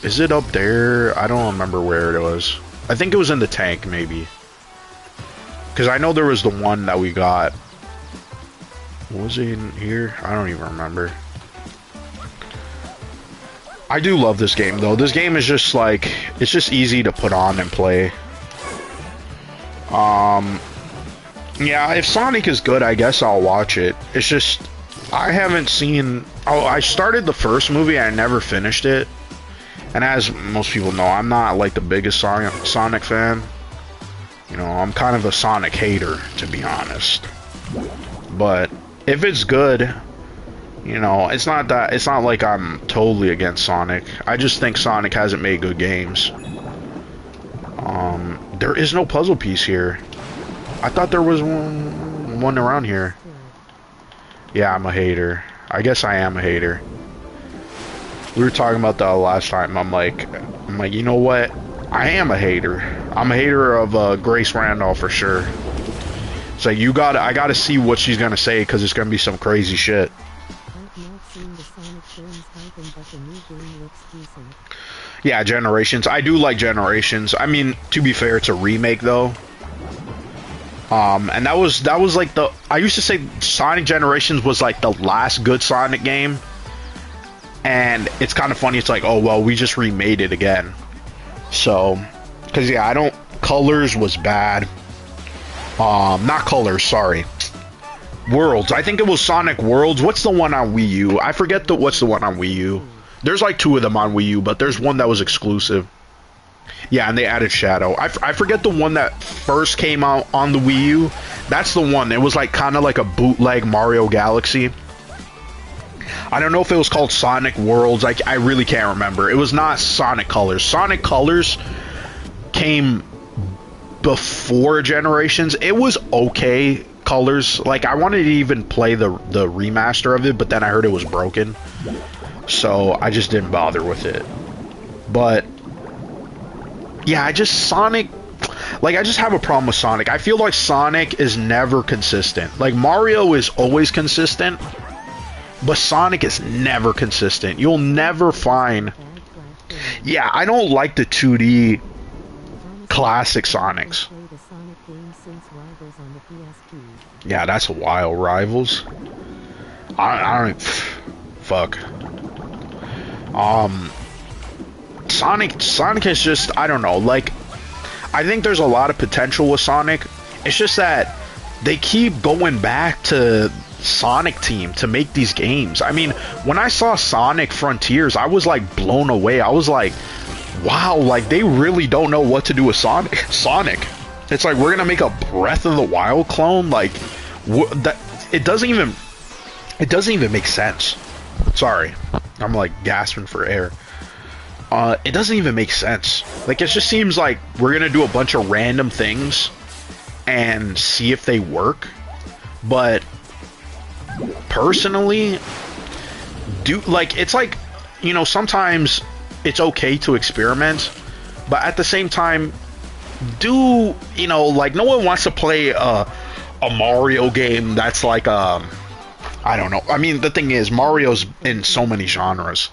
Is it up there? I don't remember where it was. I think it was in the tank, maybe. Because I know there was the one that we got. Was it in here? I don't even remember. I do love this game, though. This game is just like, it's just easy to put on and play. Yeah, if Sonic is good, I guess I'll watch it. It's just, I haven't seen... Oh, I started the first movie, I never finished it. And as most people know, I'm not like the biggest Sonic fan. You know, I'm kind of a Sonic hater, to be honest. But if it's good, you know, it's not like I'm totally against Sonic. I just think Sonic hasn't made good games. There is no puzzle piece here. I thought there was one around here. Yeah, I'm a hater. I guess I am a hater. We were talking about that last time. I'm like, you know what? I am a hater. I'm a hater of Grace Randolph for sure. So I gotta see what she's gonna say, because it's gonna be some crazy shit. Yeah, Generations. I do like Generations. I mean, to be fair, it's a remake though. And that was like I used to say Sonic Generations was like the last good Sonic game. And it's kind of funny, it's like, oh well, we just remade it again. So, because yeah, Colors was bad. Not Colors, sorry. Worlds. I think it was Sonic Worlds. What's the one on Wii U? I forget what's the one on Wii U. There's like two of them on Wii U, but there's one that was exclusive. Yeah, and they added Shadow. I forget the one that first came out on the Wii U. That's the one. It was like kind of like a bootleg Mario Galaxy. I don't know if it was called Sonic Worlds. I really can't remember. It was not Sonic Colors. Sonic Colors came before Generations. It was okay, Colors. Like, I wanted to even play the remaster of it, but then I heard it was broken. So, I just didn't bother with it. But, yeah, I just have a problem with Sonic. I feel like Sonic is never consistent. Like, Mario is always consistent. But Sonic is never consistent. You'll never find... Yeah, I don't like the 2D classic Sonics. Yeah, that's a while. Rivals. I don't... Fuck. Sonic is just... I don't know. Like, I think there's a lot of potential with Sonic. It's just that they keep going back to Sonic Team to make these games. I mean, when I saw Sonic Frontiers, I was like blown away. I was like, wow, like they really don't know what to do with Sonic. It's like, we're gonna make a Breath of the Wild clone. Like, that it doesn't even make sense. Sorry, I'm like gasping for air. it doesn't even make sense. Like, it just seems like we're gonna do a bunch of random things and see if they work. But personally, it's like, you know, sometimes it's okay to experiment, but at the same time, you know, like, no one wants to play a Mario game that's like, I don't know. I mean, the thing is, Mario's in so many genres.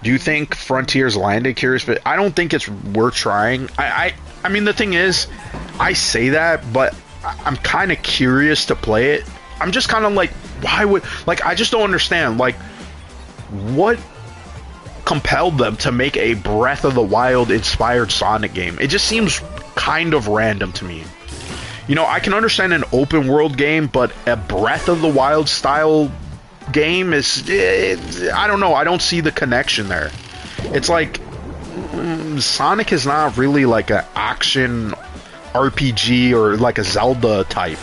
Do you think Frontiers landed? Curious, but I don't think it's worth trying. I mean, the thing is, I say that, but I'm kind of curious to play it. I'm just kind of like, why would, like, I just don't understand, like, what compelled them to make a Breath of the Wild inspired Sonic game? It just seems kind of random to me. You know, I can understand an open world game, but a Breath of the Wild style game is, I don't know, I don't see the connection there. It's like, Sonic is not really like an action RPG or like a Zelda type.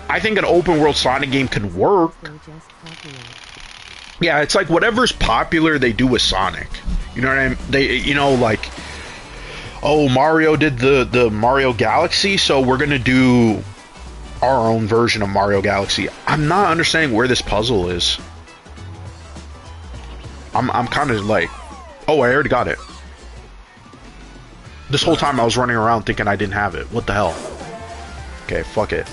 I think an open world Sonic game can work. Yeah, it's like whatever's popular they do with Sonic. You know what I mean? They, you know, like, oh, Mario did the Mario Galaxy, so we're gonna do our own version of Mario Galaxy. I'm not understanding where this puzzle is. I'm kind of like, oh, I already got it. This whole time I was running around thinking I didn't have it. What the hell? Okay, fuck it.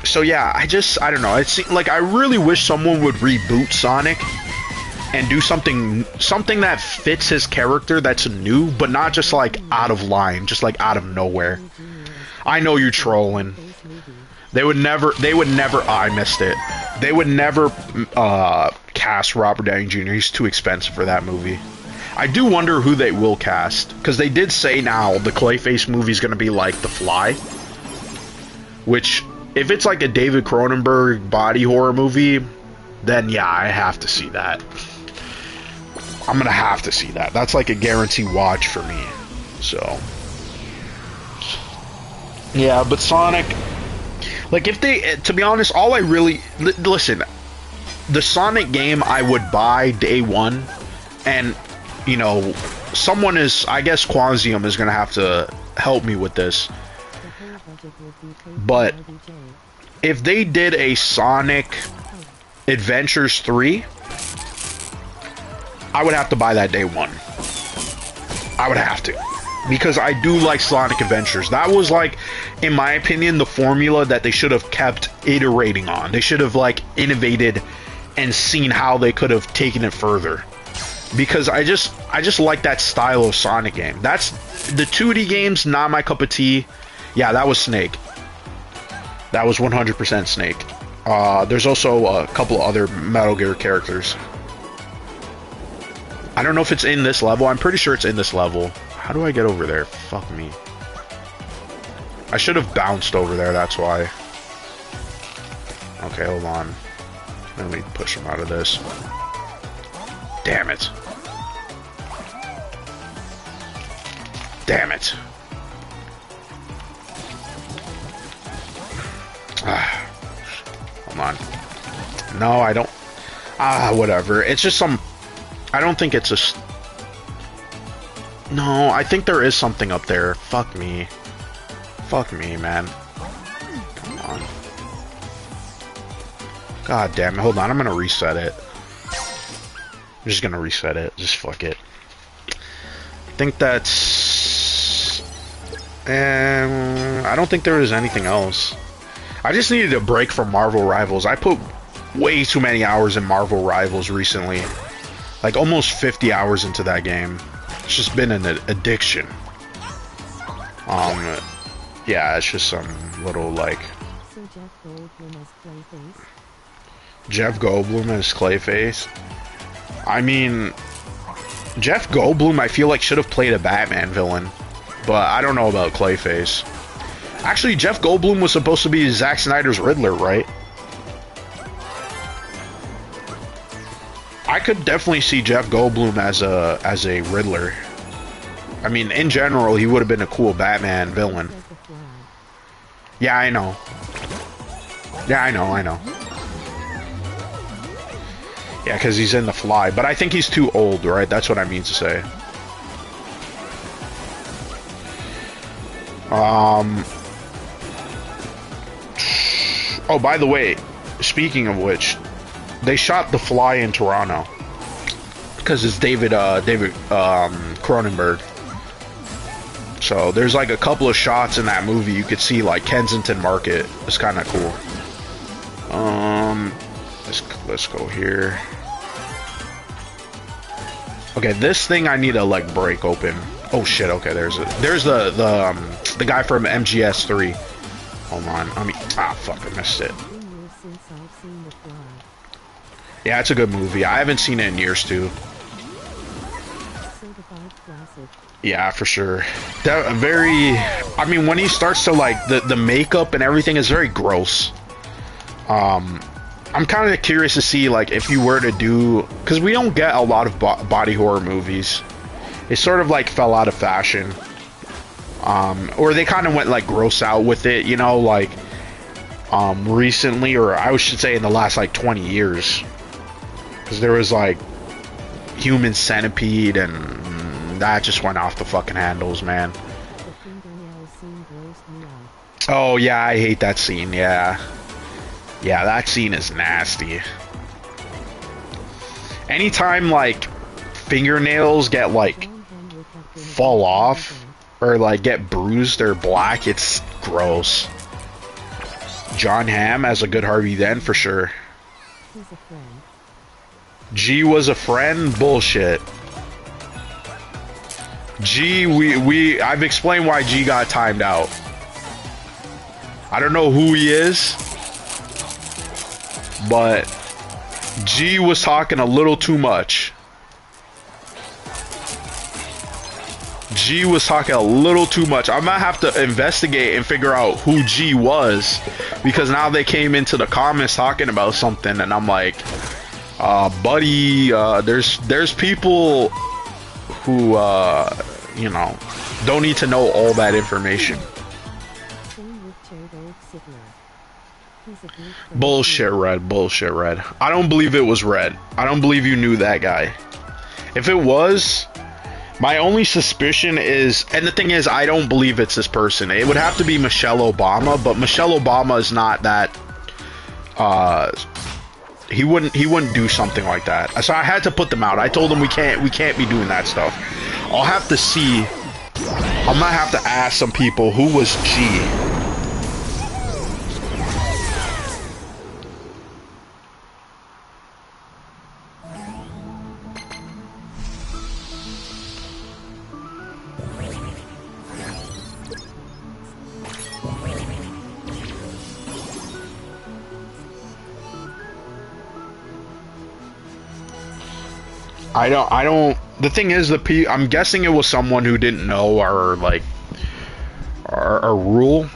So yeah, I don't know. It's like, I really wish someone would reboot Sonic and do something that fits his character, that's new, but not just like out of line, just like out of nowhere. I know you're trolling. They would never, I missed it. They would never cast Robert Downey Jr. He's too expensive for that movie. I do wonder who they will cast, because they did say now the Clayface movie is going to be like The Fly, which, if it's like a David Cronenberg body horror movie, then yeah, I have to see that. I'm going to have to see that. That's like a guaranteed watch for me. So, yeah, but Sonic, like, if they, to be honest, all I really, listen, the Sonic game I would buy day one, and, you know, someone is, I guess Quanzium is going to have to help me with this, but if they did a Sonic Adventures 3, I would have to buy that day one. I would have to. Because I do like Sonic Adventures. That was, like, in my opinion, the formula that they should have kept iterating on. They should have, like, innovated and seen how they could have taken it further. Because I just like that style of Sonic game. That's, the 2D games, not my cup of tea. Yeah, that was Snake. That was 100% Snake. There's also a couple of other Metal Gear characters. I don't know if it's in this level. I'm pretty sure it's in this level. How do I get over there? Fuck me. I should have bounced over there, that's why. Okay, hold on. Let me push him out of this. Damn it. Damn it. Hold on. No, I don't. Whatever. It's just some... I don't think it's a... No, I think there is something up there. Fuck me. Fuck me, man. Come on. God damn it. Hold on, I'm gonna reset it. I'm just gonna reset it. Just fuck it. I think that's... I don't think there is anything else. I just needed a break from Marvel Rivals. I put way too many hours in Marvel Rivals recently. Like almost 50 hours into that game. It's just been an addiction. Yeah, it's just some little, like... So Jeff Goldblum as Clayface? Jeff Goldblum as Clayface? I mean... Jeff Goldblum, I feel like, should have played a Batman villain. But I don't know about Clayface. Actually, Jeff Goldblum was supposed to be Zack Snyder's Riddler, right? I could definitely see Jeff Goldblum as a Riddler. I mean, in general, he would have been a cool Batman villain. Yeah, I know. Yeah, I know. Yeah, because he's in The Fly. But I think he's too old, right? That's what I mean to say. Oh, by the way, speaking of which, they shot The Fly in Toronto because it's David Cronenberg. So there's like a couple of shots in that movie you could see like Kensington Market. It's kind of cool. Let's go here. Okay, this thing I need to like break open. Oh shit! Okay, there's the guy from MGS3. Hold on, fuck, I missed it. Yeah, it's a good movie. I haven't seen it in years too. Yeah, for sure. That very. I mean, when he starts to like the makeup and everything is very gross. I'm kind of curious to see like if you were to do, because we don't get a lot of body horror movies. It sort of like fell out of fashion. Or they kind of went like gross out with it, you know, like recently, or I should say in the last like 20 years. Because there was like Human Centipede and that just went off the fucking handles, man. Oh yeah, I hate that scene, yeah. Yeah, that scene is nasty. Anytime like fingernails get like fall off or like get bruised or black, it's gross. John Hamm as a good Harvey Dent for sure. G was a friend? Bullshit. G, I've explained why G got timed out. I don't know who he is, but G was talking a little too much. G was talking a little too much. I might have to investigate and figure out who G was, because now they came into the comments talking about something and I'm like, buddy, there's people who you know, don't need to know all that information. Bullshit, Red. Bullshit, Red. I don't believe it was Red. I don't believe you knew that guy. If it was, my only suspicion is, and the thing is, I don't believe it's this person. It would have to be Michelle Obama, but Michelle Obama is not that. He wouldn't do something like that. So I had to put them out. I told him we can't be doing that stuff. I'll have to see. I might have to ask some people who was G. I don't. The thing is, I'm guessing it was someone who didn't know our like our rule,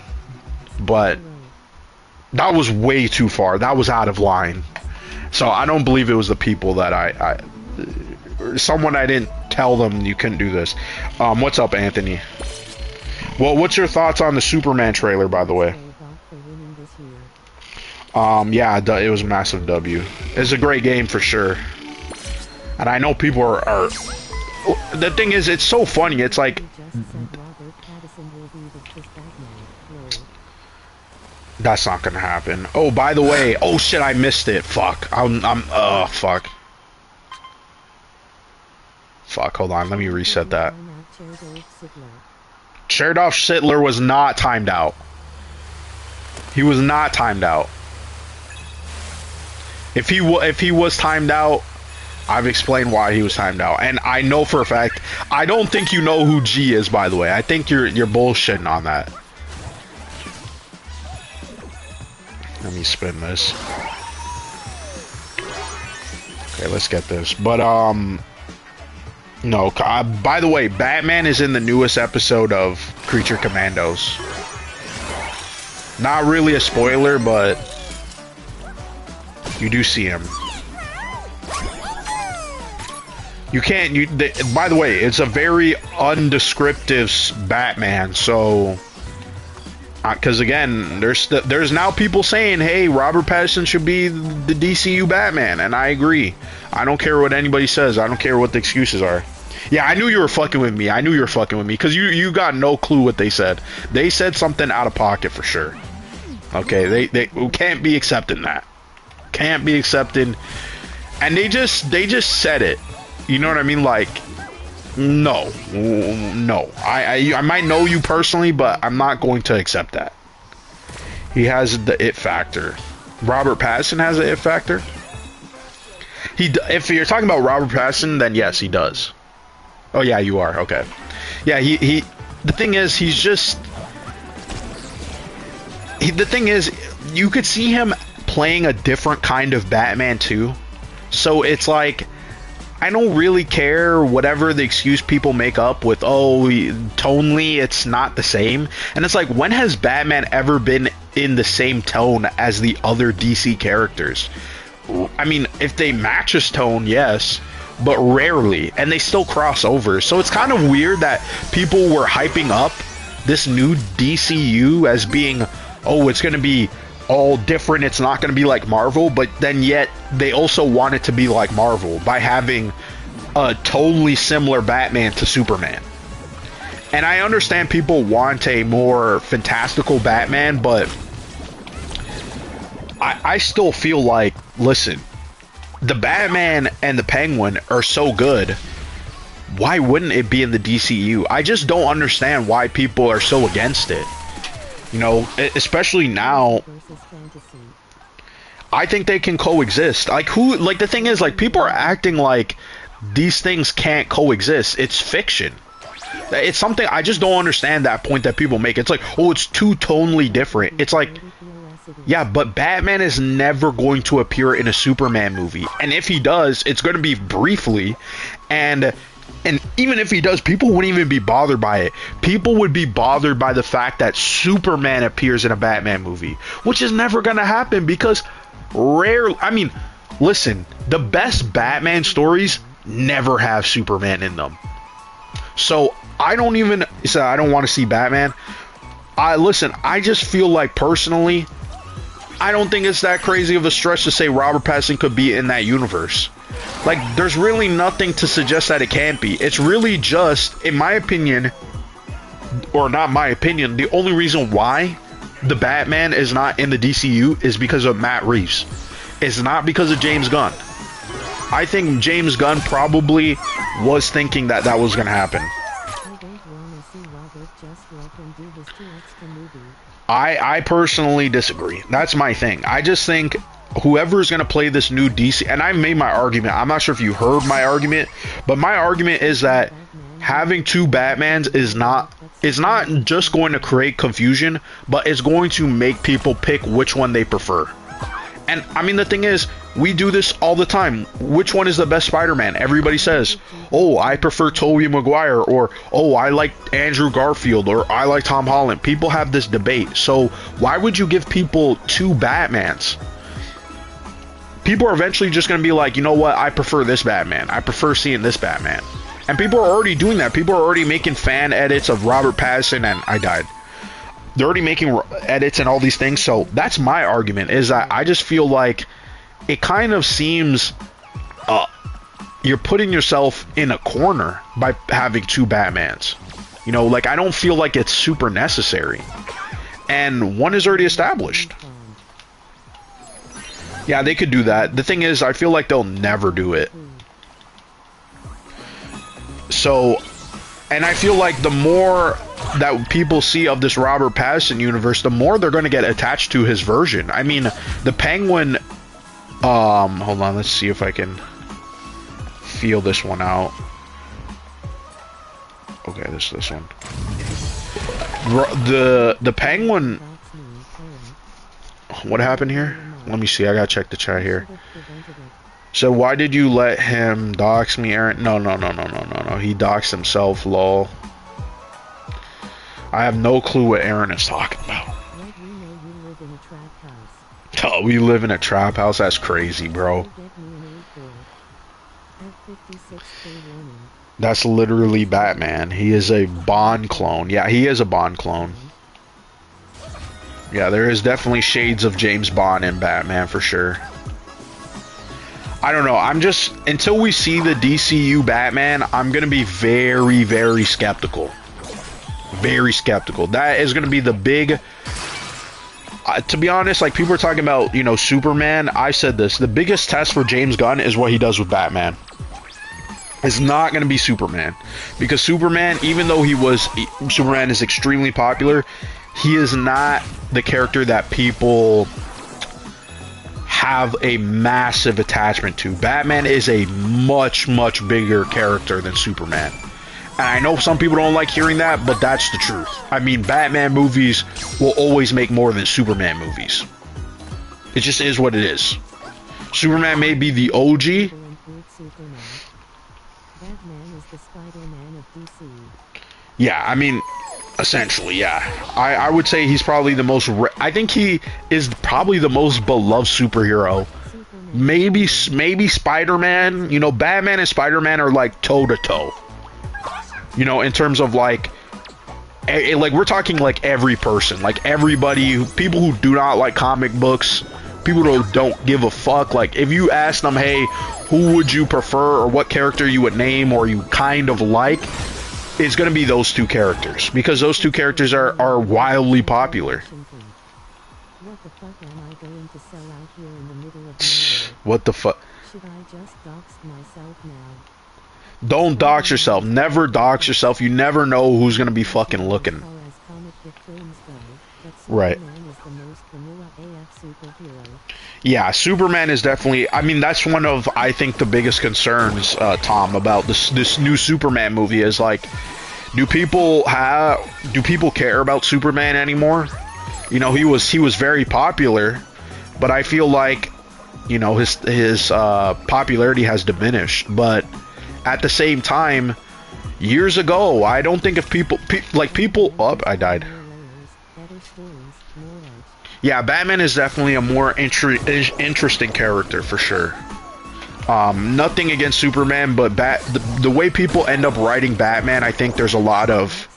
but that was way too far. That was out of line. So I don't believe it was the people that someone I didn't tell them you couldn't do this. What's up, Anthony? Well, what's your thoughts on the Superman trailer, by the way? Yeah, it was a massive W. It's a great game for sure. And I know people are the thing is, it's so funny. It's like that's not gonna happen. Oh, by the way, oh shit, I missed it. Fuck. Fuck. Fuck. Hold on, let me reset that. Sherdolf Sittler was not timed out. He was not timed out. If he was timed out, I've explained why he was timed out, and I know for a fact. I don't think you know who G is, by the way. I think you're bullshitting on that. Let me spin this. Okay, let's get this. But no. By the way, Batman is in the newest episode of Creature Commandos. Not really a spoiler, but you do see him. You can't. By the way, it's a very undescriptive Batman, so Because again, there's now people saying, "Hey, Robert Pattinson should be the DCU Batman," and I agree. I don't care what anybody says. I don't care what the excuses are. Yeah, I knew you were fucking with me. I knew you were fucking with me because you got no clue what they said. They said something out of pocket for sure. Okay, they can't be accepting that. Can't be accepting. And they just said it. You know what I mean? Like, no. I might know you personally, but I'm not going to accept that. He has the it factor. Robert Pattinson has the it factor. If you're talking about Robert Pattinson, then yes, he does. Oh yeah, you are. Okay. Yeah, he the thing is, he's just the thing is, you could see him playing a different kind of Batman too. So it's like, I don't really care whatever the excuse people make up with, oh, tonally it's not the same. And it's like, when has Batman ever been in the same tone as the other DC characters? I mean, if they match his tone, yes, but rarely, and they still cross over. So it's kind of weird that people were hyping up this new DCU as being, oh, it's going to be all different, it's not going to be like Marvel, but then yet they also want it to be like Marvel by having a totally similar Batman to Superman. And I understand people want a more fantastical Batman, but I still feel like, listen, the Batman and the Penguin are so good, why wouldn't it be in the DCU? I just don't understand why people are so against it. You know, especially now, I think they can coexist. Like, the thing is, like, people are acting like these things can't coexist. It's fiction. It's something, I just don't understand that point that people make. It's like, oh, it's too tonally different. It's like, yeah, but Batman is never going to appear in a Superman movie. And if he does, it's going to be briefly. And even if he does, people wouldn't even be bothered by it. People would be bothered by the fact that Superman appears in a Batman movie, which is never going to happen because I mean, listen, the best Batman stories never have Superman in them. So I don't want to see Batman. Listen, I just feel like personally, I don't think it's that crazy of a stretch to say Robert Pattinson could be in that universe. Like, there's really nothing to suggest that it can't be. It's really just, in my opinion, or not my opinion, the only reason why the Batman is not in the DCU is because of Matt Reeves. It's not because of James Gunn. I think James Gunn probably was thinking that that was going to happen. I personally disagree. That's my thing. I just think whoever's going to play this new DC, and I've made my argument. I'm not sure if you heard my argument, but my argument is that having two Batmans is not just going to create confusion, but it's going to make people pick which one they prefer. And I mean, the thing is, we do this all the time. Which one is the best Spider-Man? Everybody says, oh, I prefer Tobey Maguire, or oh, I like Andrew Garfield, or I like Tom Holland. People have this debate. So why would you give people two Batmans? People are eventually just going to be like, you know what, I prefer this Batman. I prefer seeing this Batman. And people are already doing that. People are already making fan edits of Robert Pattinson, and I died. They're already making edits and all these things. So that's my argument, is that I just feel like it kind of seems you're putting yourself in a corner by having two Batmans. You know, like, I don't feel like it's super necessary. And one is already established. Yeah, they could do that. The thing is, I feel like they'll never do it. So, and I feel like the more that people see of this Robert Pattinson universe, the more they're going to get attached to his version. I mean, the Penguin, hold on, let's see if I can feel this one out. Okay, this one. The Penguin, what happened here? Let me see, I gotta check the chat here. So why did you let him dox me, Aaron? No. He doxed himself, lol. I have no clue what Aaron is talking about. Oh, we live in a trap house? That's crazy, bro. That's literally Batman. He is a Bond clone. Yeah, he is a Bond clone. Yeah, there is definitely shades of James Bond in Batman for sure. I don't know. I'm just until we see the DCU Batman, I'm gonna be very, very skeptical. Very skeptical. That is gonna be the big. To be honest, like people are talking about, you know, Superman. I said this. The biggest test for James Gunn is what he does with Batman. It's not gonna be Superman, because Superman, even though Superman is extremely popular, he is not the character that people have a massive attachment to. Batman is a much, much bigger character than Superman. And I know some people don't like hearing that, but that's the truth. I mean, Batman movies will always make more than Superman movies. It just is what it is. Superman may be the OG. Batman is the Spider-Man of DC. Yeah, I mean, essentially, yeah. I would say he's probably the most... I think he is probably the most beloved superhero. Maybe Spider-Man. You know, Batman and Spider-Man are like toe-to-toe. You know, in terms of like we're talking like every person, like everybody, people who do not like comic books, people who don't give a fuck. Like if you ask them, hey, who would you prefer or what character you would name or you kind of like, it's going to be those two characters, because those two characters are wildly popular. What the fuck am I going to sell out here in the middle of nowhere? What the fuck? Should I just dox myself now? Don't dox yourself. Never dox yourself. You never know who's going to be fucking looking. Right. Yeah, Superman is definitely... I mean, that's one of, I think, the biggest concerns, Tom, about this new Superman movie is, like, do people care about Superman anymore? You know, he was very popular, but I feel like, you know, his popularity has diminished. But at the same time, years ago, I don't think if people... Oh, I died. Yeah, Batman is definitely a more interesting character for sure. Nothing against Superman, but the way people end up writing Batman, I think there's a lot of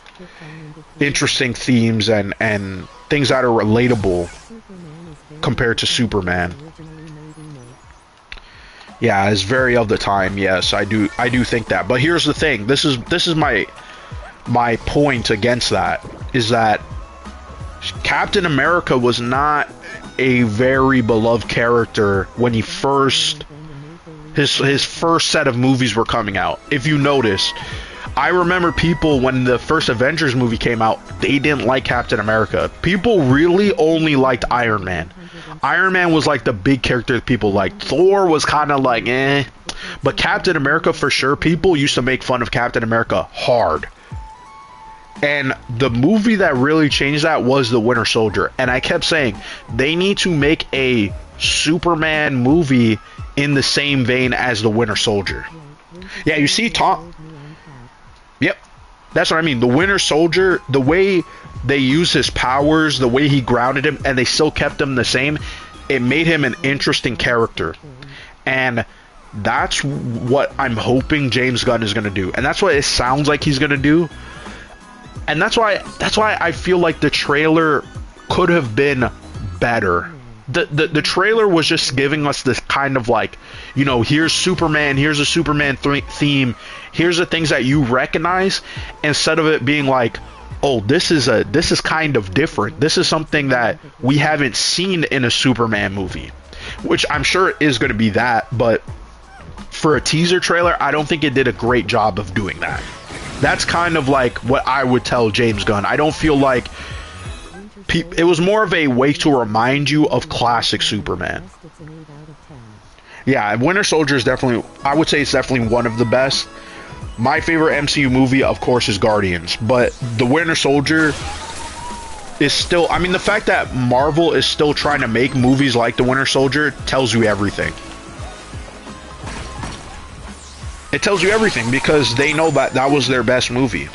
interesting themes and things that are relatable compared to Superman. Yeah, it's very of the time. Yes, I do think that. But here's the thing. This is my point against that, is that Captain America was not a very beloved character when he first his first set of movies were coming out. If you notice, I remember people when the first Avengers movie came out, they didn't like Captain America. People really only liked Iron Man. Iron Man was like the big character that people liked. Thor was kind of like eh, but Captain America for sure, people used to make fun of Captain America hard. And the movie that really changed that was The Winter Soldier. And I kept saying, they need to make a Superman movie in the same vein as The Winter Soldier. Yeah, you see Tom... Yep, that's what I mean. The Winter Soldier, the way they used his powers, the way he grounded him, and they still kept him the same, it made him an interesting character. And that's what I'm hoping James Gunn is going to do. And that's what it sounds like he's going to do. And that's why I feel like the trailer could have been better. The trailer was just giving us this kind of like, you know, here's Superman, here's a Superman theme, here's the things that you recognize, instead of it being like, oh, this is kind of different. This is something that we haven't seen in a Superman movie, which I'm sure is going to be that, but for a teaser trailer, I don't think it did a great job of doing that. That's kind of like what I would tell James Gunn. I don't feel like it was more of a way to remind you of classic Superman. Yeah, Winter Soldier is definitely, I would say it's definitely one of the best. My favorite MCU movie, of course, is Guardians, but The Winter Soldier is still, I mean, the fact that Marvel is still trying to make movies like The Winter Soldier tells you everything. It tells you everything, because they know that that was their best movie.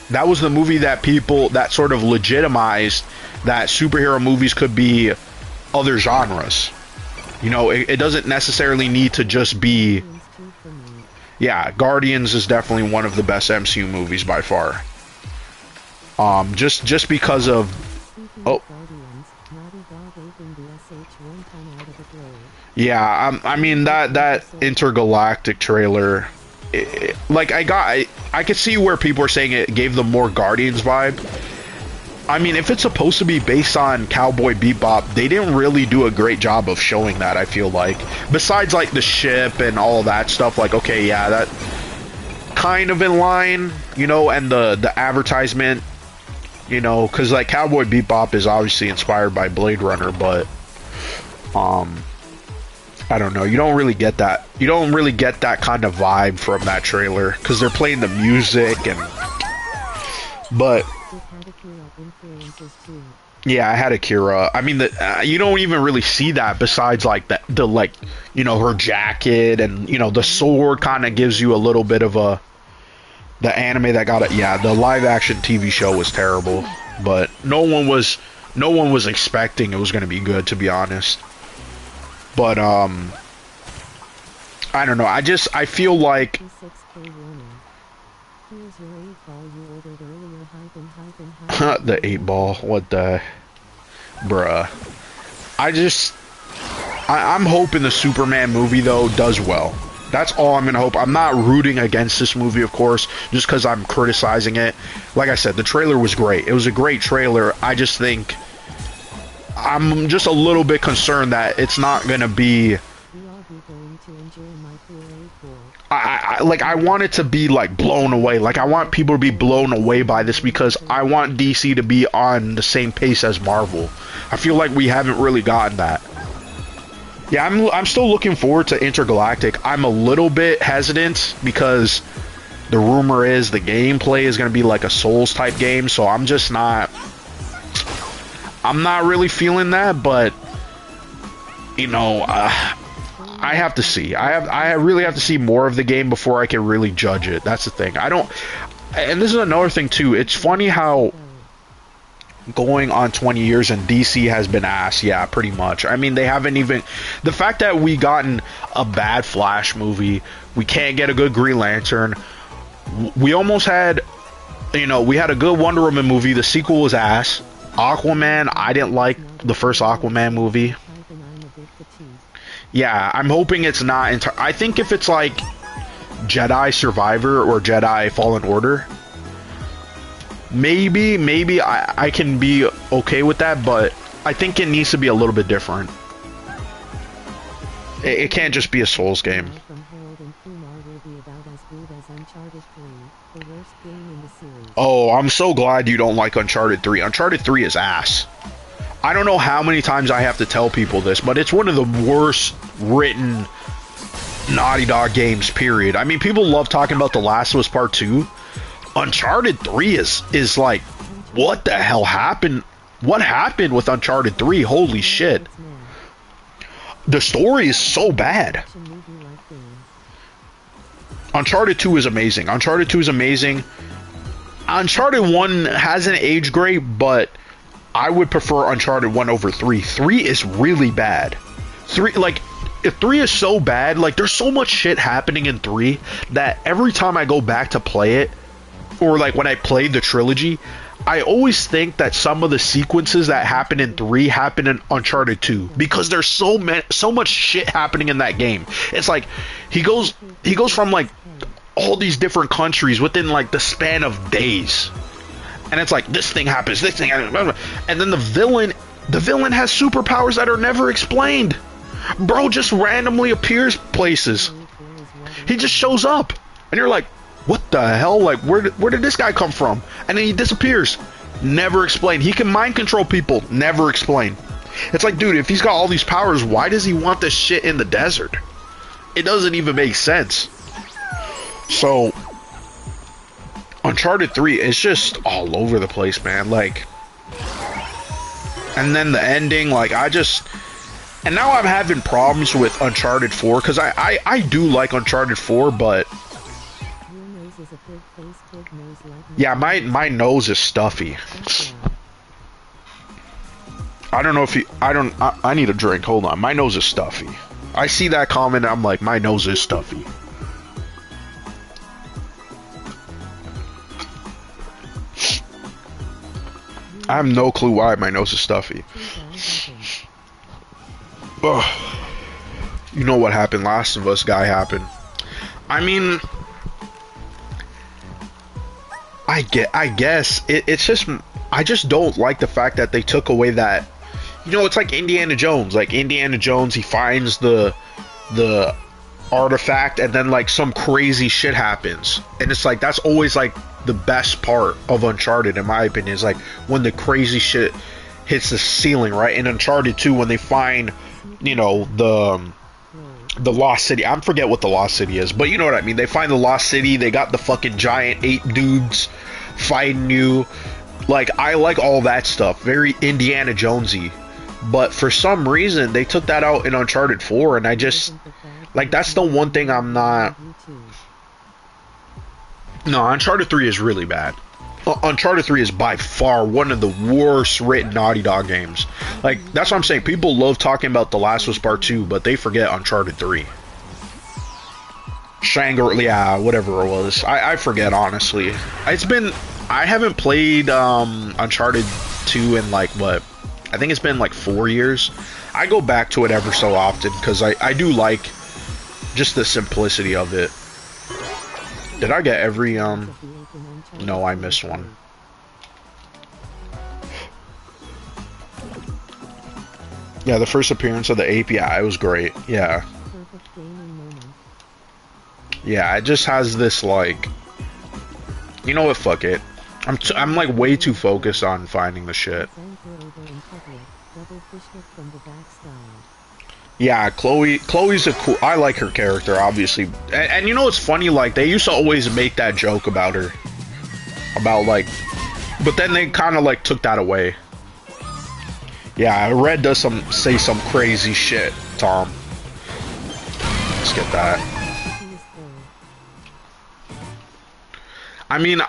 That was the movie that that sort of legitimized that superhero movies could be other genres. You know, it doesn't necessarily need to just be... Yeah, Guardians is definitely one of the best MCU movies by far. Just because of... Oh. Yeah, I mean that intergalactic trailer, like I could see where people are saying it gave them more Guardians vibe. I mean, if it's supposed to be based on Cowboy Bebop, they didn't really do a great job of showing that, I feel like. Besides, like, the ship and all that stuff, like, okay, yeah, that kind of in line, you know, and the advertisement, you know, because, like, Cowboy Bebop is obviously inspired by Blade Runner, but, I don't know, you don't really get that. You don't really get that kind of vibe from that trailer, because they're playing the music and... But... Yeah, I had Akira. I mean, you don't even really see that besides like the like, you know, her jacket and, you know, the sword kind of gives you a little bit of a the anime that got it. Yeah, the live action TV show was terrible, but no one was expecting it was going to be good, to be honest. But I don't know. I feel like the 8-ball, what the bruh. I'm hoping the Superman movie though does well. That's all I'm gonna hope. I'm not rooting against this movie, of course, just because I'm criticizing it. Like I said, the trailer was great. It was a great trailer. I just think I'm just a little bit concerned that it's not gonna be. I want it to be like blown away. Like I want people to be blown away by this because I want DC to be on the same pace as Marvel. I feel like we haven't really gotten that. Yeah, I'm still looking forward to Intergalactic. I'm a little bit hesitant because the rumor is the gameplay is going to be like a Souls type game, so I'm not really feeling that, but you know, I have to see. I really have to see more of the game before I can really judge it. That's the thing. And this is another thing too. It's funny how going on 20 years and DC has been ass. Yeah, pretty much. I mean, they haven't even... The fact that we gotten a bad Flash movie, we can't get a good Green Lantern. We almost had, you know, we had a good Wonder Woman movie. The sequel was ass. Aquaman, I didn't like the first Aquaman movie. Yeah, I'm hoping it's not... I think if it's like Jedi Survivor or Jedi Fallen Order, maybe I can be okay with that, but I think it needs to be a little bit different. It can't just be a Souls game. Oh, I'm so glad you don't like Uncharted 3. Uncharted 3 is ass. I don't know how many times I have to tell people this, but it's one of the worst written Naughty Dog games, period. I mean, people love talking about The Last of Us Part 2. Uncharted 3 is like, what the hell happened? What happened with Uncharted 3? Holy shit. The story is so bad. Uncharted 2 is amazing. Uncharted 2 is amazing. Uncharted 1 hasn't aged great, but I would prefer Uncharted 1 over 3. 3 is really bad. 3, like, if 3 is so bad, like, there's so much shit happening in 3 that every time I go back to play it, or like when I played the trilogy, I always think that some of the sequences that happen in 3 happen in Uncharted 2 because there's so much shit happening in that game. It's like he goes from like all these different countries within like the span of days, and it's like this thing happens, this thing happens, and then the villain has superpowers that are never explained. Bro just randomly appears places. He just shows up, and you're like, what the hell? Like, where did this guy come from? And then he disappears. Never explained. He can mind control people. Never explained. It's like, dude, if he's got all these powers, why does he want this shit in the desert? It doesn't even make sense. So, Uncharted 3 is just all over the place, man. Like, and then the ending, like, and now I'm having problems with Uncharted 4, because I do like Uncharted 4, but yeah, my nose is stuffy. I don't know if I need a drink. Hold on. My nose is stuffy. I see that comment, I'm like, my nose is stuffy. I have no clue why my nose is stuffy. Ugh. You know what happened? Last of Us guy happened. I mean, I guess it's just I just don't like the fact that they took away that. You know, it's like Indiana Jones. Like Indiana Jones, he finds the artifact, and then like some crazy shit happens, and it's like that's always like the best part of Uncharted, in my opinion, is like when the crazy shit hits the ceiling, right? In Uncharted 2, when they find, you know, the lost city. I forget what the lost city is, but you know what I mean. They find the lost city. They got the fucking giant ape dudes fighting you. Like, I like all that stuff. Very Indiana Jonesy. But for some reason, they took that out in Uncharted 4, and I just like that's the one thing I'm not. No, Uncharted 3 is really bad. Uncharted 3 is by far one of the worst written Naughty Dog games. Like, that's what I'm saying. People love talking about The Last of Us Part 2, but they forget Uncharted 3. Shangri-La, yeah, whatever it was. I forget, honestly. I haven't played Uncharted 2 in like, what? I think it's been like 4 years. I go back to it ever so often because I do like just the simplicity of it. Did I get every, No, I missed one. Yeah, the first appearance of the ape, yeah, it was great. Yeah. Yeah, it just has this, like... You know what, fuck it. I'm like way too focused on finding the shit. Yeah, Chloe's a cool... I like her character, obviously. And you know what's funny? Like, they used to always make that joke about her. About, like... But then they kind of, like, took that away. Yeah, Red does say some crazy shit, Tom. Let's get that. I mean...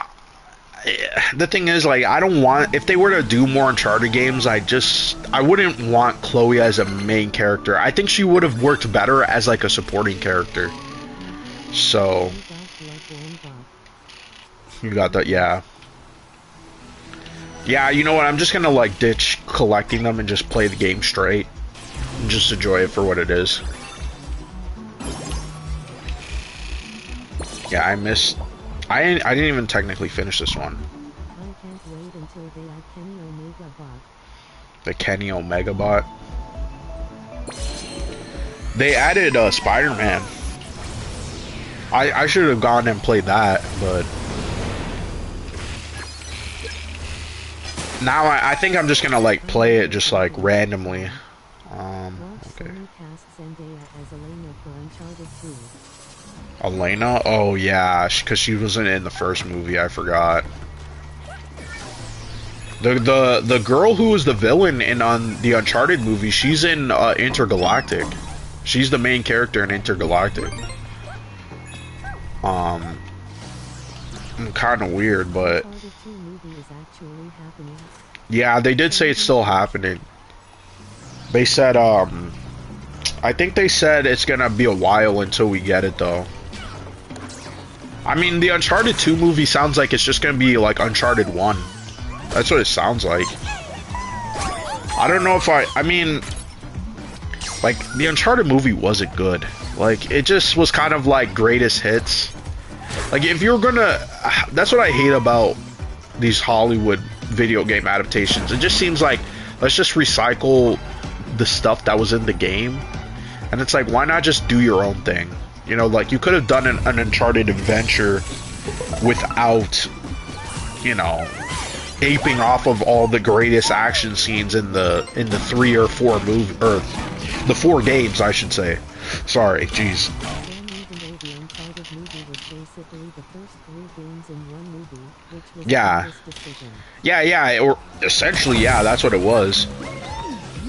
The thing is, like, I don't want... If they were to do more Uncharted games, I wouldn't want Chloe as a main character. I think she would have worked better as, like, a supporting character. So... You got that, yeah. Yeah, you know what? I'm just gonna, like, ditch collecting them and just play the game straight. And just enjoy it for what it is. Yeah, I missed... I didn't even technically finish this one. I can't wait until they add Kenny Omega bot. The Kenny Omega bot. They added Spider-Man. I should have gone and played that, but now I think I'm just gonna like play it just like randomly. Okay. Elena? Oh yeah, because she wasn't in the first movie. I forgot. The girl who was the villain in the Uncharted movie, she's in Intergalactic. She's the main character in Intergalactic. Kind of weird, but yeah, they did say it's still happening. They said I think they said it's gonna be a while until we get it though. I mean, the Uncharted 2 movie sounds like it's just gonna be like Uncharted 1. That's what it sounds like. I don't know if I mean, like, the Uncharted movie wasn't good. Like, it just was kind of like greatest hits. Like, if you're gonna... That's what I hate about these Hollywood video game adaptations. It just seems like, let's just recycle the stuff that was in the game. And it's like, why not just do your own thing? You know, like, you could have done an Uncharted adventure without, you know, aping off of all the greatest action scenes in the 3 or 4 movie, or the 4 games, I should say. Sorry, jeez. Yeah. Yeah, or essentially, yeah, that's what it was.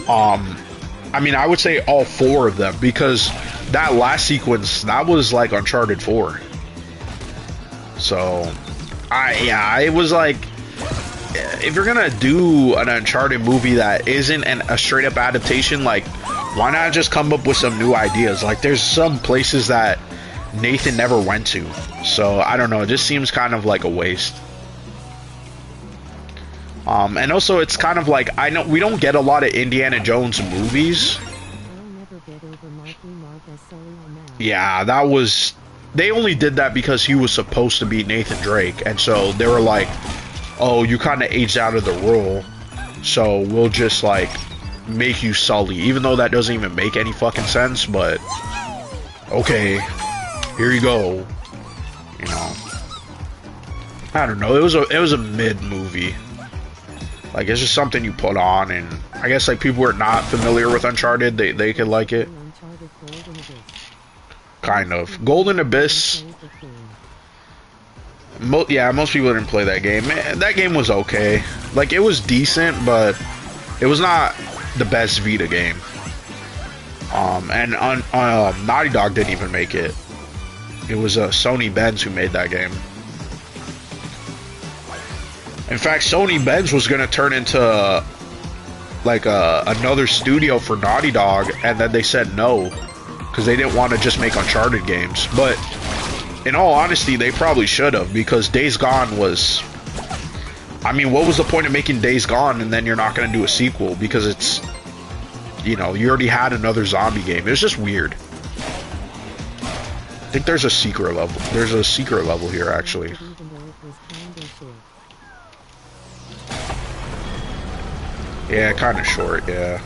I mean, I would say all 4 of them, because that last sequence, that was like Uncharted 4. So, it was like, if you're gonna do an Uncharted movie that isn't a straight up adaptation, like, why not just come up with some new ideas? Like, there's some places that Nathan never went to. So, I don't know, it just seems kind of like a waste. And also, it's kind of like, I know we don't get a lot of Indiana Jones movies. never get over Marky Mark as Sully on that. Yeah, that was... They only did that because he was supposed to be Nathan Drake, and so they were like, oh, you kind of aged out of the role, so we'll just, like, make you Sully, even though that doesn't even make any fucking sense, but okay, here you go. You know, I don't know, it was a mid movie. Like, it's just something you put on, and I guess, like, people who are not familiar with Uncharted, they could like it. Kind of. Golden Abyss. Yeah, most people didn't play that game. That game was okay. Like, it was decent, but it was not the best Vita game. And Naughty Dog didn't even make it. It was Sony Benz who made that game. In fact, Sony Benz was gonna turn into like another studio for Naughty Dog, and then they said no because they didn't want to just make Uncharted games. But in all honesty, they probably should have, because Days Gone was... I mean, what was the point of making Days Gone and then you're not going to do a sequel? Because it's... You know, you already had another zombie game. It was just weird. I think there's a secret level. There's a secret level here, actually. Yeah, kind of short, yeah.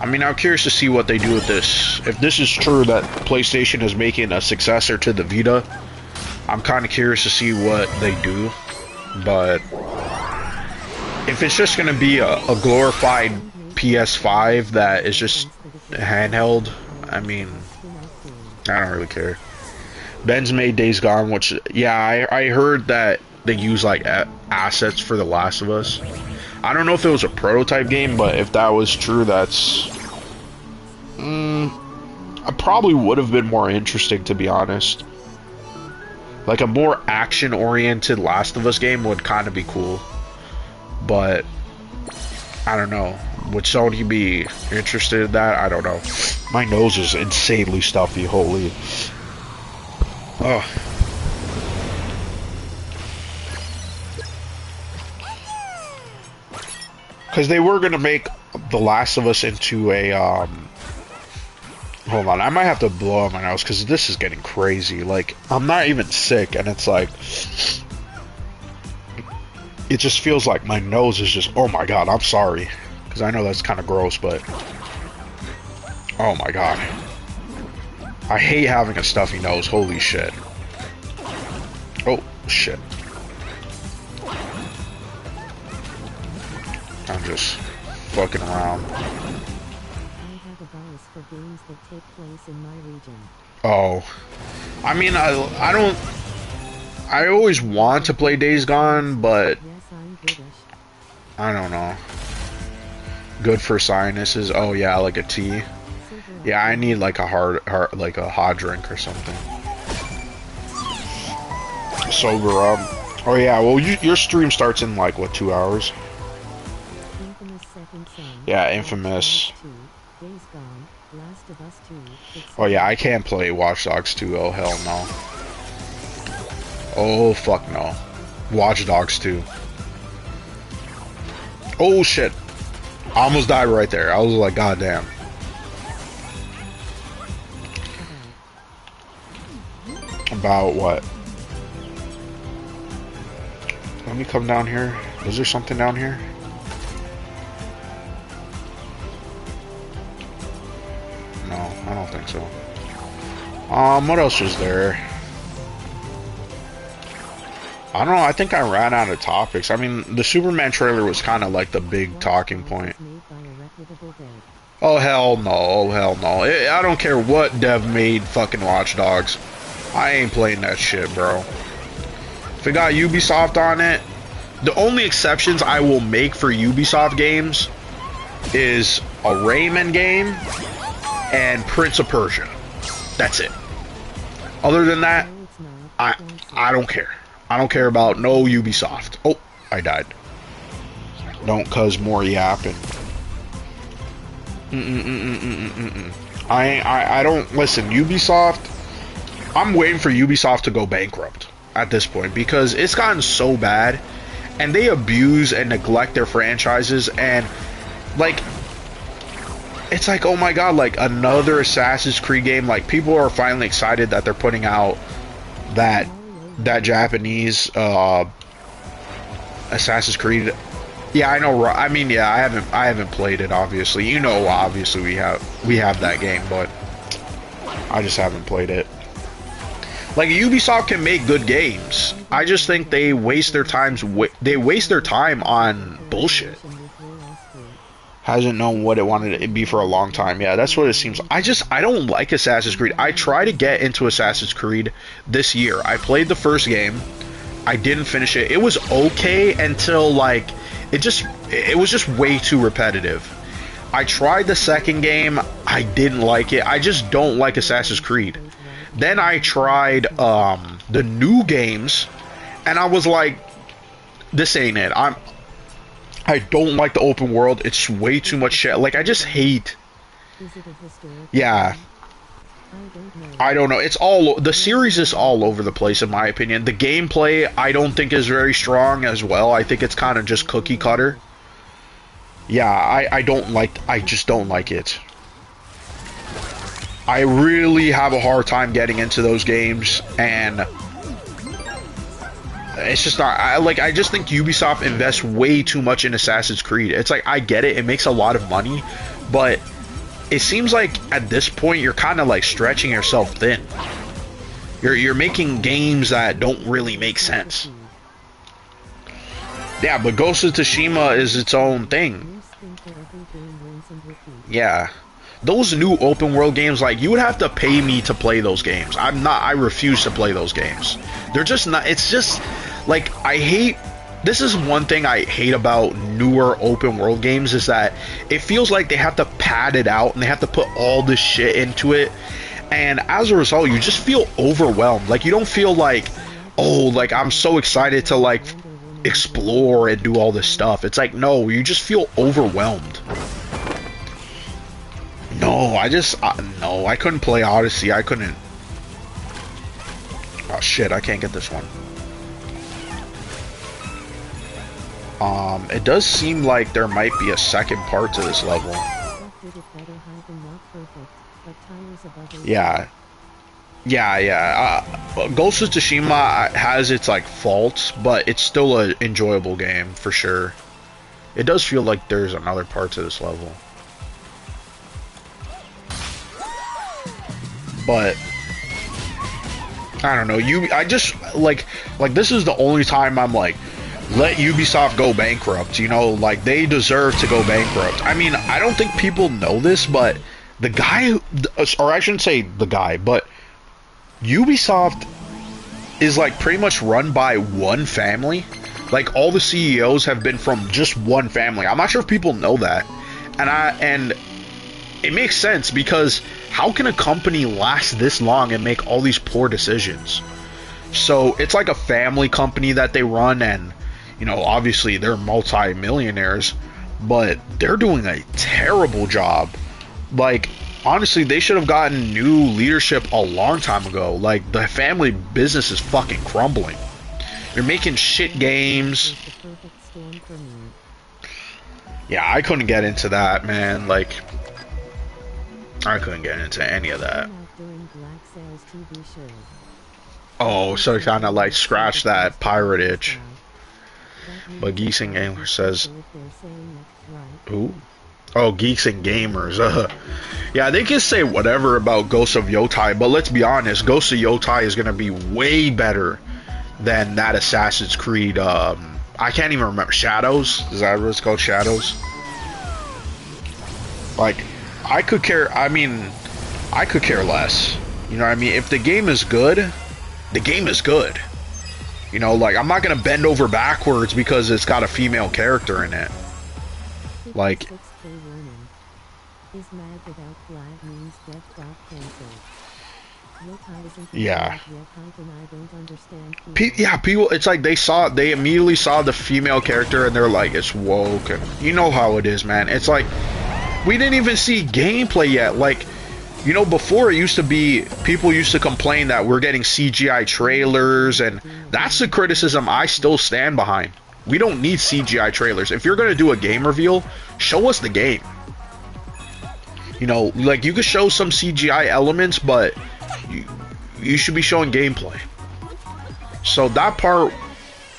I mean, I'm curious to see what they do with this. If this is true that PlayStation is making a successor to the Vita, I'm kind of curious to see what they do. But if it's just going to be a glorified PS5 that is just handheld, I mean, I don't really care. Ben's made Days Gone, which, yeah, I heard that they use, like, assets for The Last of Us. I don't know if it was a prototype game, but if that was true, that's... I probably would have been more interesting, to be honest. Like, a more action-oriented Last of Us game would kind of be cool. But, I don't know. Would Sony be interested in that? I don't know. My nose is insanely stuffy, holy. Ugh. Because they were going to make The Last of Us into a, hold on, I might have to blow out my nose, because this is getting crazy. Like, I'm not even sick, and it's like... It just feels like my nose is just... Oh my god, I'm sorry. Because I know that's kind of gross, but... Oh my god. I hate having a stuffy nose, holy shit. Oh, shit. I'm just fucking around. I have a bias for games that take place in my region. Oh. I mean, I don't... I always want to play Days Gone, but... Yes, I'm British. I don't know. Good for sinuses. Oh yeah, like a tea. Yeah, I need like a hard like a hot drink or something. Sober up. Oh yeah, well your stream starts in like, what, 2 hours? Yeah, Infamous. Oh yeah, I can't play Watch Dogs 2. Oh hell no. Oh fuck no. Watch Dogs 2. Oh shit. I almost died right there. I was like, god damn. About what? Let me come down here. Is there something down here? No, I don't think so. What else was there? I don't know, I think I ran out of topics. I mean, the Superman trailer was kind of like the big talking point. Oh hell no, oh hell no. I don't care what dev made fucking Watch Dogs. I ain't playing that shit, bro. If it got Ubisoft on it, the only exceptions I will make for Ubisoft games is a Rayman game and Prince of Persia. That's it. Other than that, I don't care. I don't care about no Ubisoft. Oh, I died. Don't cause more yapping. I don't listen. Ubisoft. I'm waiting for Ubisoft to go bankrupt at this point, because it's gotten so bad, and they abuse and neglect their franchises, and like it's like, oh my god, like another Assassin's Creed game. Like people are finally excited that they're putting out that Japanese Assassin's Creed. Yeah, I know. I mean, yeah, I haven't played it. Obviously, you know, obviously we have that game, but I just haven't played it. Like Ubisoft can make good games. I just think they waste their time on bullshit. Hasn't known what it wanted to be for a long time. Yeah, that's what it seems. I don't like Assassin's Creed. I try to get into Assassin's Creed this year. I played the first game. I didn't finish it. It was okay until like it was just way too repetitive. I tried the second game. I didn't like it. I just don't like Assassin's Creed. Then I tried the new games, and I was like, this ain't it. I don't like the open world. It's way too much shit. Like, I just hate. Yeah. I don't know. It's the series is all over the place in my opinion. The gameplay I don't think is very strong as well. I think it's kind of just cookie cutter. Yeah, I just don't like it. I really have a hard time getting into those games, and it's just not. I just think Ubisoft invests way too much in Assassin's Creed. It's like, I get it, it makes a lot of money, but it seems like at this point you're kind of like stretching yourself thin. You're making games that don't really make sense. Yeah, but Ghost of Tsushima is its own thing. Yeah. Those new open world games, like, you would have to pay me to play those games. I refuse to play those games. They're just not, it's just, like, this is one thing I hate about newer open world games, is that it feels like they have to pad it out and they have to put all this shit into it. And as a result, you just feel overwhelmed. Like, you don't feel like, oh, like, I'm so excited to, like, explore and do all this stuff. It's like, no, you just feel overwhelmed. No, no, I couldn't play Odyssey. I couldn't. Oh shit, I can't get this one. It does seem like there might be a second part to this level. Yeah. Ghost of Tsushima has its, like, faults, but it's still an enjoyable game, for sure. It does feel like there's another part to this level. But I don't know, I just like this is the only time I'm like, let Ubisoft go bankrupt, you know, like, they deserve to go bankrupt. I mean, I don't think people know this, but the guy, or I shouldn't say the guy, but Ubisoft is, like, pretty much run by one family. Like, all the CEOs have been from just one family. I'm not sure if people know that. And it makes sense, because how can a company last this long and make all these poor decisions? So it's like a family company that they run, and, you know, obviously they're multi-millionaires, but they're doing a terrible job. Like, honestly, they should have gotten new leadership a long time ago. Like, the family business is fucking crumbling. They're making shit games. Yeah, I couldn't get into that, man. Like, I couldn't get into any of that. Oh, so it kind of like scratched that pirate itch. But Geeks and Gamers says, ooh. Oh, Geeks and Gamers. Yeah, they can say whatever about Ghost of Yotai, but let's be honest, Ghost of Yotai is going to be way better than that Assassin's Creed. I can't even remember. Shadows? Is that what it's called? Shadows? Like, I could care less. You know what I mean? If the game is good, the game is good. You know, like, I'm not gonna bend over backwards because it's got a female character in it. Like, yeah. Yeah, people, it's like they immediately saw the female character and they're like, it's woke, and you know how it is, man. It's like, we didn't even see gameplay yet. Like, you know, before it used to be, people used to complain that we're getting CGI trailers, and that's the criticism I still stand behind. We don't need CGI trailers. If you're going to do a game reveal, show us the game. You know, like you could show some CGI elements, but you should be showing gameplay. So that part,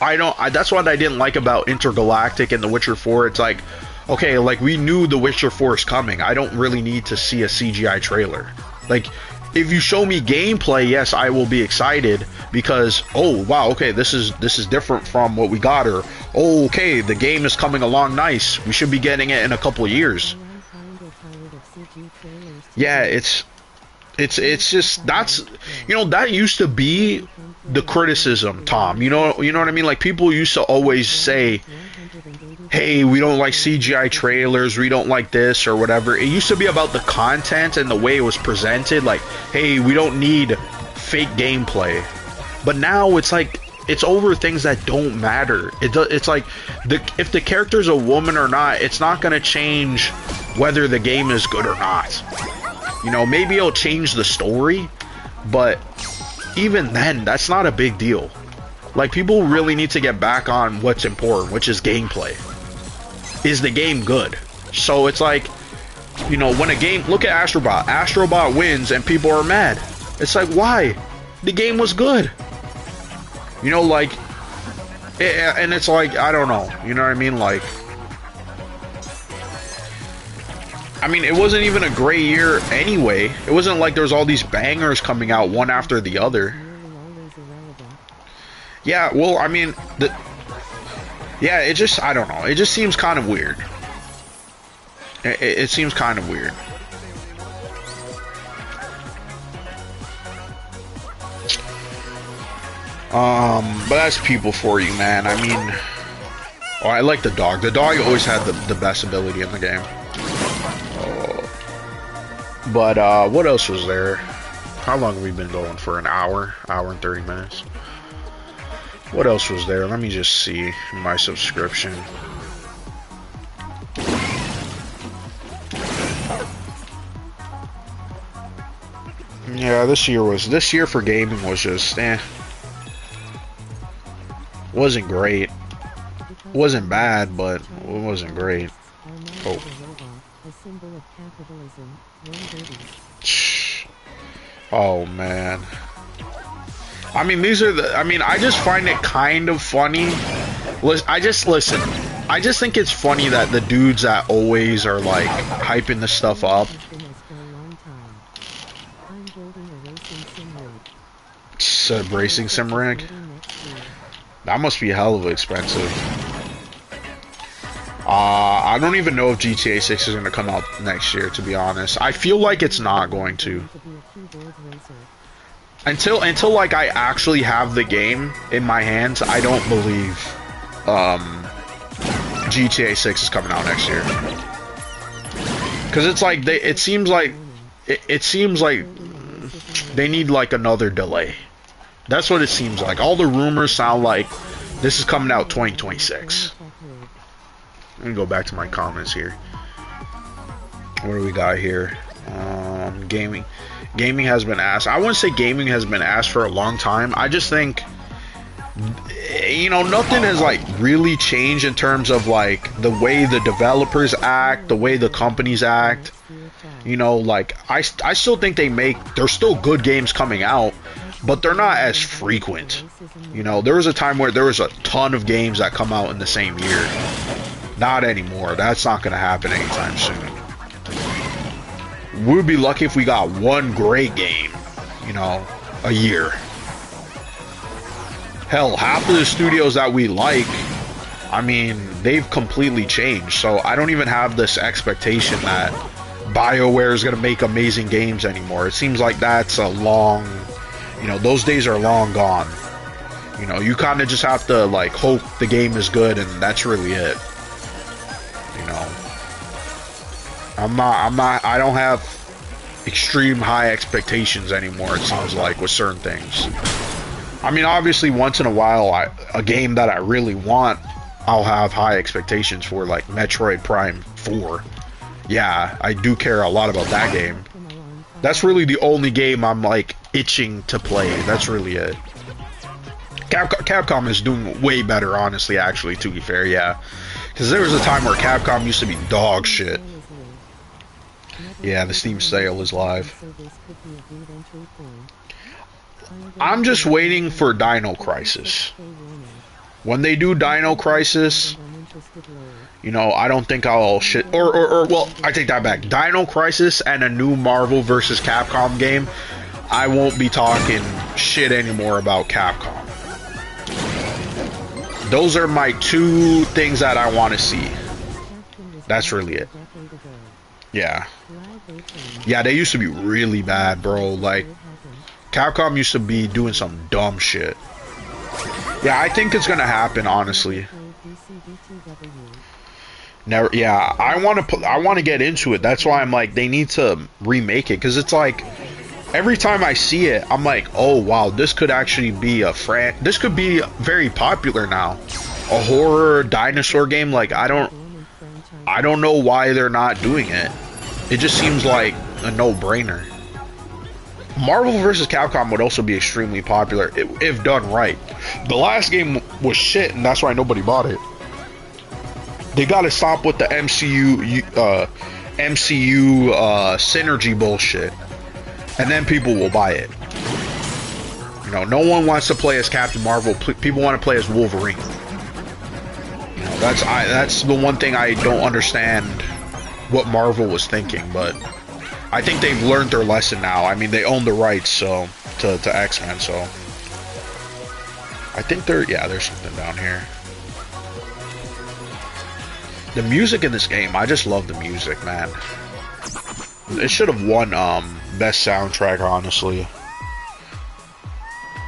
that's what I didn't like about Intergalactic and The Witcher 4. It's like, okay, like we knew The Witcher 4 is coming. I don't really need to see a CGI trailer. Like, if you show me gameplay, yes, I will be excited because, oh wow, okay, this is different from what we got, or oh, okay, the game is coming along nice. We should be getting it in a couple of years. Yeah, it's just, that's, you know, that used to be the criticism, Tom. You know what I mean? Like, people used to always say, hey, we don't like CGI trailers, we don't like this or whatever. It used to be about the content and the way it was presented. Like, hey, we don't need fake gameplay. But now it's like, it's over things that don't matter. It's like, if the character's a woman or not, it's not going to change whether the game is good or not. You know, maybe it'll change the story, but even then, that's not a big deal. Like, people really need to get back on what's important, which is gameplay. Is the game good? So it's like, you know, when a game, look at Astrobot. Astrobot wins and people are mad. It's like, why? The game was good. You know, like, and it's like, I don't know. You know what I mean? Like, I mean, it wasn't even a great year anyway. It wasn't like there was all these bangers coming out one after the other. Yeah, well, I mean, yeah, it just, I don't know. It just seems kind of weird. It seems kind of weird. But that's people for you, man. I mean, oh, I like the dog. The dog always had the best ability in the game. But, what else was there? How long have we been going for? An hour? Hour and 30 minutes. What else was there? Let me just see my subscription. Yeah, this year for gaming was just, wasn't great. Wasn't bad, but it wasn't great. Oh. Oh man. I mean, I just find it kind of funny. I just think it's funny that the dudes that always are like hyping this stuff up. It's a racing sim rig. That must be hell of expensive. I don't even know if GTA 6 is going to come out next year, to be honest. I feel like it's not going to. Until like I actually have the game in my hands, I don't believe GTA 6 is coming out next year. Cuz it's like it seems like they need like another delay. That's what it seems like. All the rumors sound like this is coming out 2026. Let me go back to my comments here. What do we got here? Gaming. Gaming has been asked. I wouldn't say gaming has been asked for a long time. I just think, you know, nothing has like really changed in terms of like the way the developers act, the way the companies act. You know, like I still think there's still good games coming out, but they're not as frequent. You know, there was a time where there was a ton of games that come out in the same year. Not anymore. That's not going to happen anytime soon. We'd be lucky if we got one great game, you know, a year. Hell, half of the studios that we like, I mean, they've completely changed. So I don't even have this expectation that BioWare is going to make amazing games anymore. It seems like that's a long, you know, those days are long gone. You know, you kind of just have to like hope the game is good, and that's really it. You know, I don't have extreme high expectations anymore, it seems like, with certain things. I mean, obviously, once in a while, a game that I really want, I'll have high expectations for, like Metroid Prime 4. Yeah, I do care a lot about that game. That's really the only game I'm, like, itching to play. That's really it. Capcom is doing way better, honestly, actually, to be fair, yeah. Because there was a time where Capcom used to be dog shit. Yeah, the Steam sale is live. So this could be a good entry point. I'm just waiting for Dino Crisis. When they do Dino Crisis, you know, I don't think I'll shit. Well, I take that back. Dino Crisis and a new Marvel vs. Capcom game, I won't be talking shit anymore about Capcom. Those are my two things that I want to see. That's really it. Yeah. Yeah, they used to be really bad, bro. Like, Capcom used to be doing some dumb shit. Yeah, I think it's gonna happen, honestly. Never. Yeah, I want to get into it. That's why I'm like, they need to remake it, because it's like every time I see it, I'm like, oh wow, this could actually be this could be very popular now. A horror dinosaur game. Like, I don't know why they're not doing it. It just seems like a no-brainer. Marvel vs. Capcom would also be extremely popular if done right. The last game was shit, and that's why nobody bought it. They gotta stop with the MCU synergy bullshit, and then people will buy it. You know, no one wants to play as Captain Marvel. People want to play as Wolverine. You know, that's the one thing I don't understand what Marvel was thinking, but I think they've learned their lesson now. I mean, they own the rights to X-Men, so I think there's something down here. The music in this game, I just love the music, man. It should have won best soundtrack, honestly.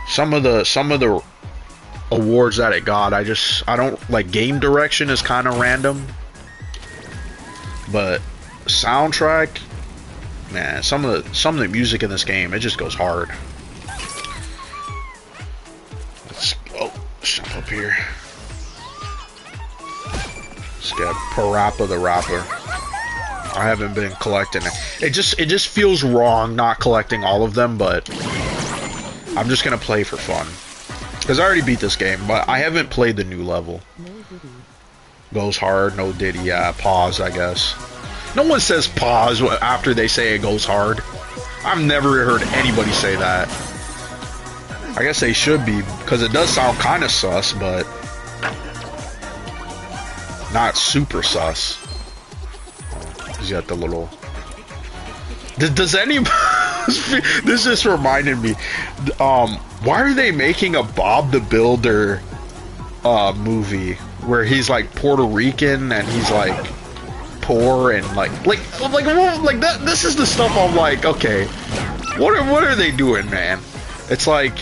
Some of the awards that it got, I don't like. Game direction is kind of random, but soundtrack, man, some of the music in this game, it just goes hard. Let's jump up here. Let's get Parappa the Rapper. I haven't been collecting it. It just feels wrong not collecting all of them, but I'm just gonna play for fun. Because I already beat this game, but I haven't played the new level. Goes hard, no Diddy, yeah, pause, I guess. No one says pause after they say it goes hard. I've never heard anybody say that. I guess they should be, because it does sound kind of sus, but not super sus. He's got the little... Does anybody... This just reminded me. Why are they making a Bob the Builder movie where he's like Puerto Rican and he's like poor and like that? This is the stuff I'm like, okay, what are they doing, man? It's like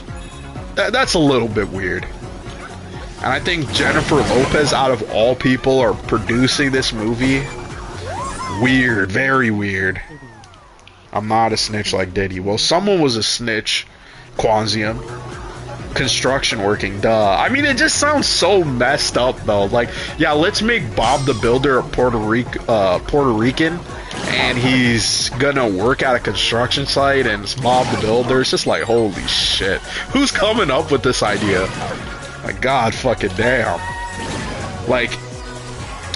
that's a little bit weird. And I think Jennifer Lopez, out of all people, are producing this movie. Weird, very weird. I'm not a snitch like Diddy. Well, someone was a snitch. Quanzium. Construction working, duh. I mean, it just sounds so messed up, though. Like, yeah, let's make Bob the Builder a Puerto Rican, and he's gonna work at a construction site, and it's Bob the Builder. It's just like, holy shit. Who's coming up with this idea? My god, fucking damn. Like,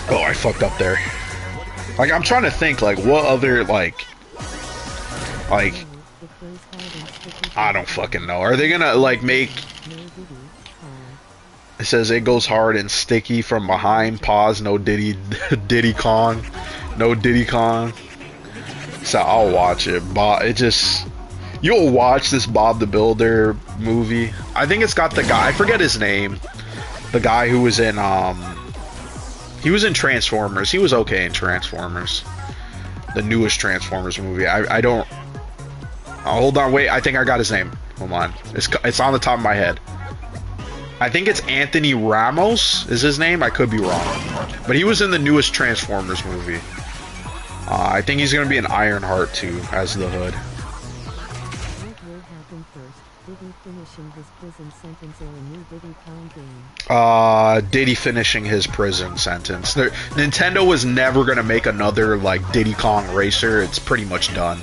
oh, I fucked up there. Like, I'm trying to think, like, what other, like, I don't fucking know. Are they gonna like make... It says it goes hard and sticky from behind. Pause. No Diddy. Diddy Kong. No Diddy Kong. So I'll watch it. It just... You'll watch this Bob the Builder movie. I think it's got the guy... I forget his name. The guy who was in... He was in Transformers. He was okay in Transformers. The newest Transformers movie. I don't... hold on, wait. I think I got his name. Hold on. It's on the top of my head. I think it's Anthony Ramos is his name. I could be wrong. But he was in the newest Transformers movie. I think he's going to be in Ironheart too, as the Hood. Diddy finishing his prison sentence. Nintendo was never going to make another like Diddy Kong Racer. It's pretty much done.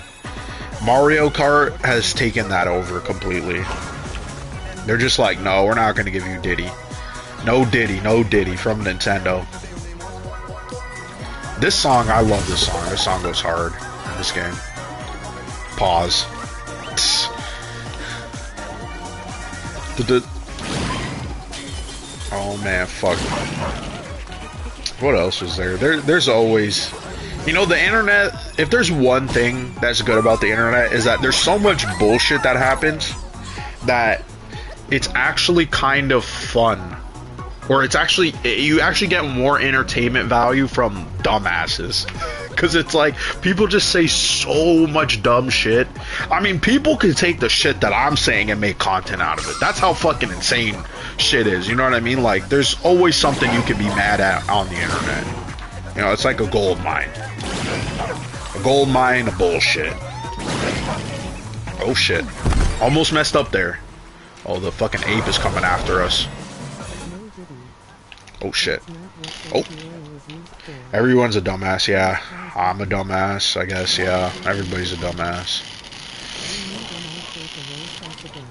Mario Kart has taken that over completely. They're just like, no, we're not going to give you Diddy. No Diddy, no Diddy from Nintendo. This song, I love this song. This song goes hard. this game. Pause. Oh man, fuck. What else was there? There's always, you know, the internet. If there's one thing that's good about the internet is that there's so much bullshit that happens that it's actually kind of fun. Or it's actually, you actually get more entertainment value from dumbasses. Because it's like, people just say so much dumb shit. I mean, people can take the shit that I'm saying and make content out of it. That's how fucking insane shit is. You know what I mean? Like, there's always something you can be mad at on the internet. You know, it's like a gold mine. A gold mine of bullshit. Oh shit. Almost messed up there. Oh, the fucking ape is coming after us. Oh shit. Oh. Everyone's a dumbass, yeah. I'm a dumbass, I guess, yeah. Everybody's a dumbass.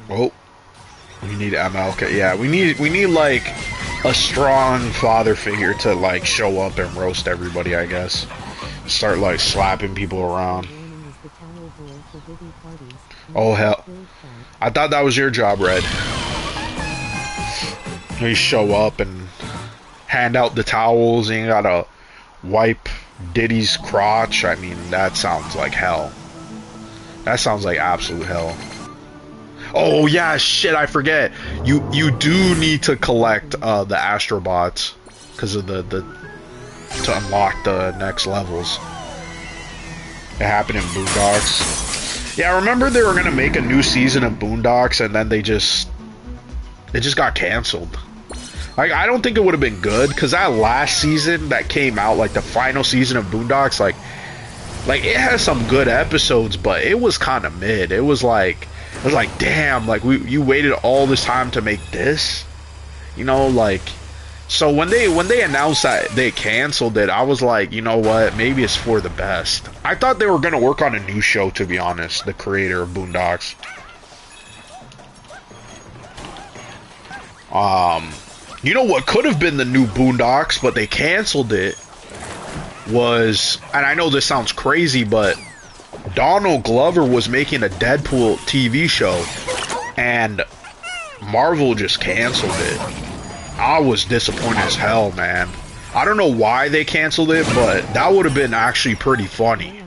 Oh. We need MLK. Yeah, we need like a strong father figure to like show up and roast everybody, I guess. Start like slapping people around. Oh hell. I thought that was your job, Red. You show up and hand out the towels and you gotta wipe Diddy's crotch. I mean, that sounds like hell. That sounds like absolute hell. Oh yeah, shit, I forget. You do need to collect the Astro bots because of the to unlock the next levels. It happened in Boondocks. Yeah, I remember they were gonna make a new season of Boondocks and then it just got canceled. Like, I don't think it would have been good because that last season that came out, like the final season of Boondocks, like it has some good episodes, but it was kind of mid. It was like damn, like you waited all this time to make this, you know, like. So when they announced that they canceled it, I was like, you know what, maybe it's for the best. I thought they were gonna work on a new show, to be honest. The creator of Boondocks. You know what could have been the new Boondocks, but they canceled it, was, and I know this sounds crazy, but Donald Glover was making a Deadpool TV show, and Marvel just canceled it. I was disappointed as hell, man. I don't know why they canceled it, but that would have been actually pretty funny.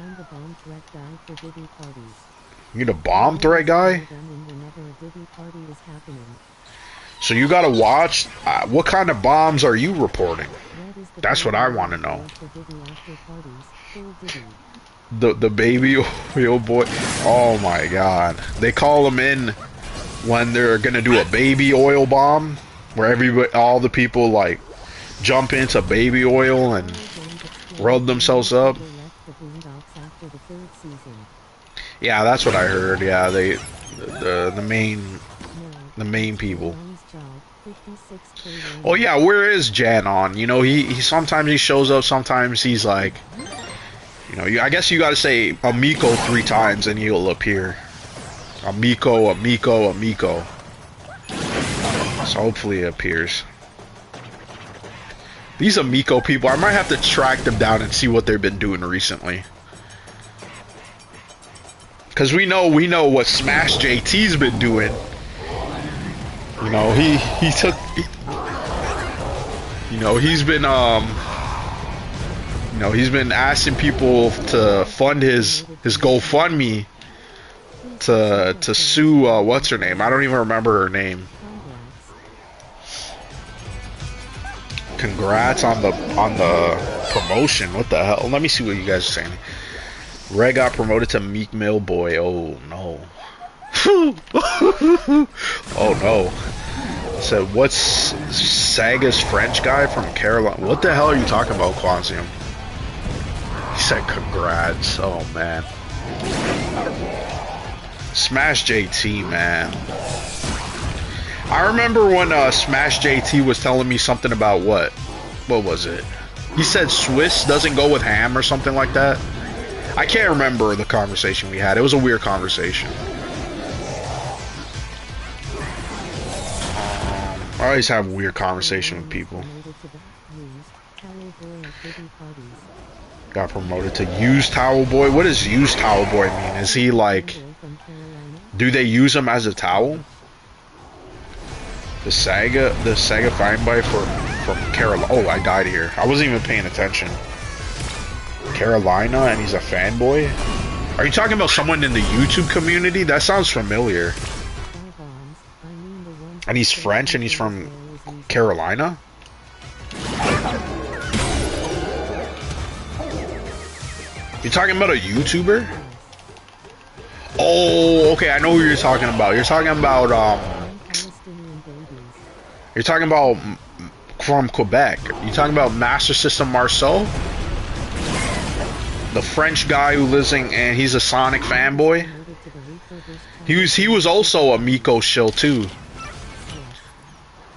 You need a bomb threat guy? So you gotta watch, what kind of bombs are you reporting? That's what I want to know. The baby oil boy. Oh my god. They call them in when they're gonna do a baby oil bomb, where all the people like jump into baby oil and rub themselves up. Yeah, that's what I heard. Yeah, the main people. Oh yeah, where is Jan on? You know, he sometimes he shows up, sometimes he's like, you know, I guess you gotta say Amico 3 times and he'll appear. Amico, Amico, Amico. So hopefully it appears. These Amico people, I might have to track them down and see what they've been doing recently. Cause we know what Smash JT's been doing. You know, he took, you know, he's been you know, he's been asking people to fund his GoFundMe to sue what's her name? I don't even remember her name. Congrats on the promotion. What the hell? Let me see what you guys are saying. Red got promoted to Meek Mill Boy. Oh no. Oh no. So what's Saga's French guy from Carolina? What the hell are you talking about, Quansium? He said congrats. Oh man. Smash JT, man. I remember when Smash JT was telling me something about what was it? He said Swiss doesn't go with ham or something like that. I can't remember the conversation we had. It was a weird conversation. I always have a weird conversation with people. Got promoted to used towel boy. What does used towel boy mean? Is he like, do they use him as a towel? The Sega fine buy from Carolina. Oh, I died here. I wasn't even paying attention. Carolina, and he's a fanboy. Are you talking about someone in the YouTube community? That sounds familiar. And he's French, and he's from Carolina. You talking about a YouTuber? Oh, okay, I know who you're talking about. You're talking about from Quebec. You're talking about Master System Marceau? The French guy who lives in, and he's a Sonic fanboy. He was also a Miko shill too.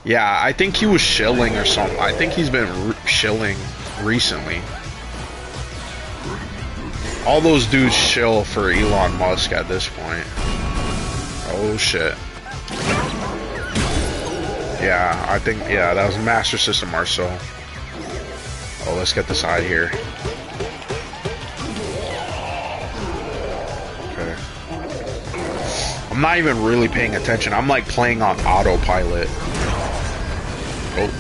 Yeah, I think he was shilling or something. I think he's been shilling recently. All those dudes shill for Elon Musk at this point. Oh shit. Yeah, I think, yeah, that was Master System Marceau. Oh, let's get this out of here. Okay. I'm not even really paying attention. I'm like playing on autopilot. Oh.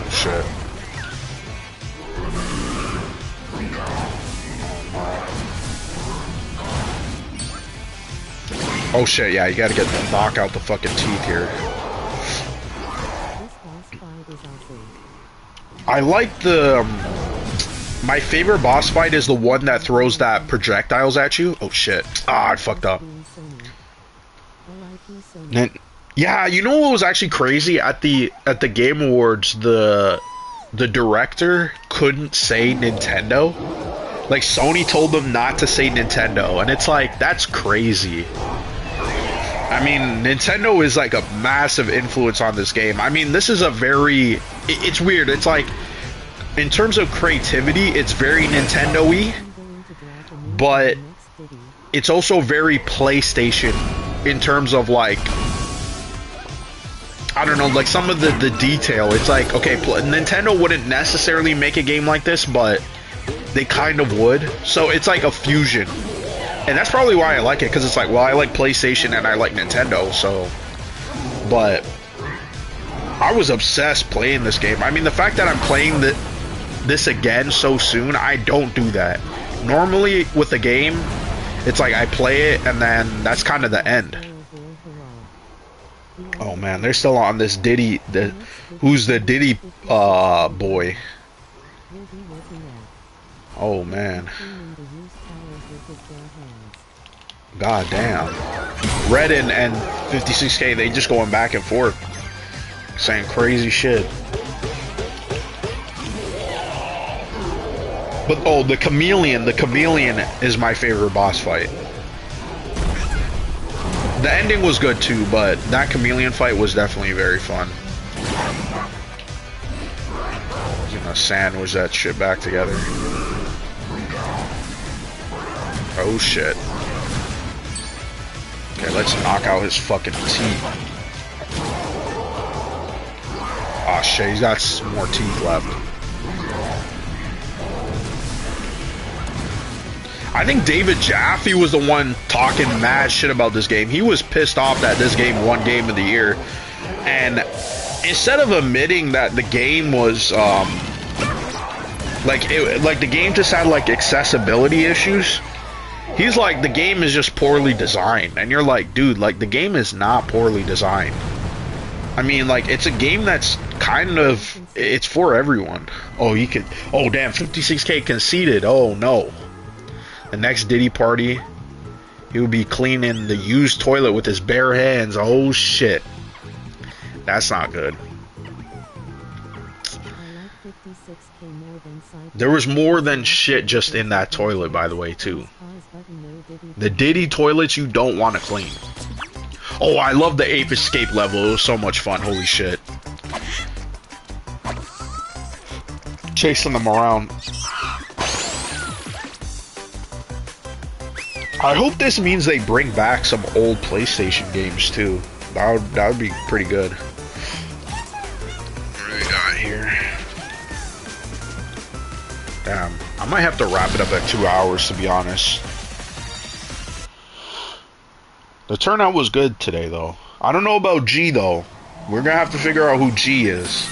Oh shit. Oh shit, yeah, you gotta knock out the fucking teeth here. I like the... my favorite boss fight is the one that throws that projectiles at you. Oh shit. Ah, I fucked up. And, yeah, you know what was actually crazy? At the Game Awards, the director couldn't say Nintendo. Like, Sony told them not to say Nintendo, and it's like, that's crazy. I mean, Nintendo is like a massive influence on this game. I mean, this is a very... it's weird. It's like, in terms of creativity, it's very Nintendo-y, but it's also very PlayStation in terms of, like, I don't know, like some of the detail. It's like, okay, Nintendo wouldn't necessarily make a game like this, but they kind of would. So it's like a fusion. And that's probably why I like it, because it's like, well, I like PlayStation and I like Nintendo, so... But I was obsessed playing this game. I mean, the fact that I'm playing this again so soon, I don't do that. Normally, with a game, it's like I play it and then that's kind of the end. Oh man, they're still on this Diddy... who's the Diddy boy? Oh man. God damn. Red and 56K, they just going back and forth, saying crazy shit. But oh, the chameleon is my favorite boss fight. The ending was good too, but that chameleon fight was definitely very fun. I'm gonna sandwich that shit back together. Oh shit. Okay, let's knock out his fucking teeth. Aw shit, he's got some more teeth left. I think David Jaffe was the one talking mad shit about this game. He was pissed off that this game won Game of the Year. And instead of admitting that the game was, like the game just had like accessibility issues, he's like, the game is just poorly designed. And you're like, dude, like, the game is not poorly designed. I mean, like, it's a game that's kind of, it's for everyone. Oh, you could, oh damn, 56K conceded. Oh no. The next Diddy party, he would be cleaning the used toilet with his bare hands. Oh shit. That's not good. There was more than shit just in that toilet, by the way, too. The Diddy toilets you don't want to clean. Oh, I love the Ape Escape level. It was so much fun. Holy shit. Chasing them around. I hope this means they bring back some old PlayStation games, too. That would be pretty good. What do we got here? I might have to wrap it up at 2 hours, to be honest. The turnout was good today, though. I don't know about G, though. We're gonna have to figure out who G is.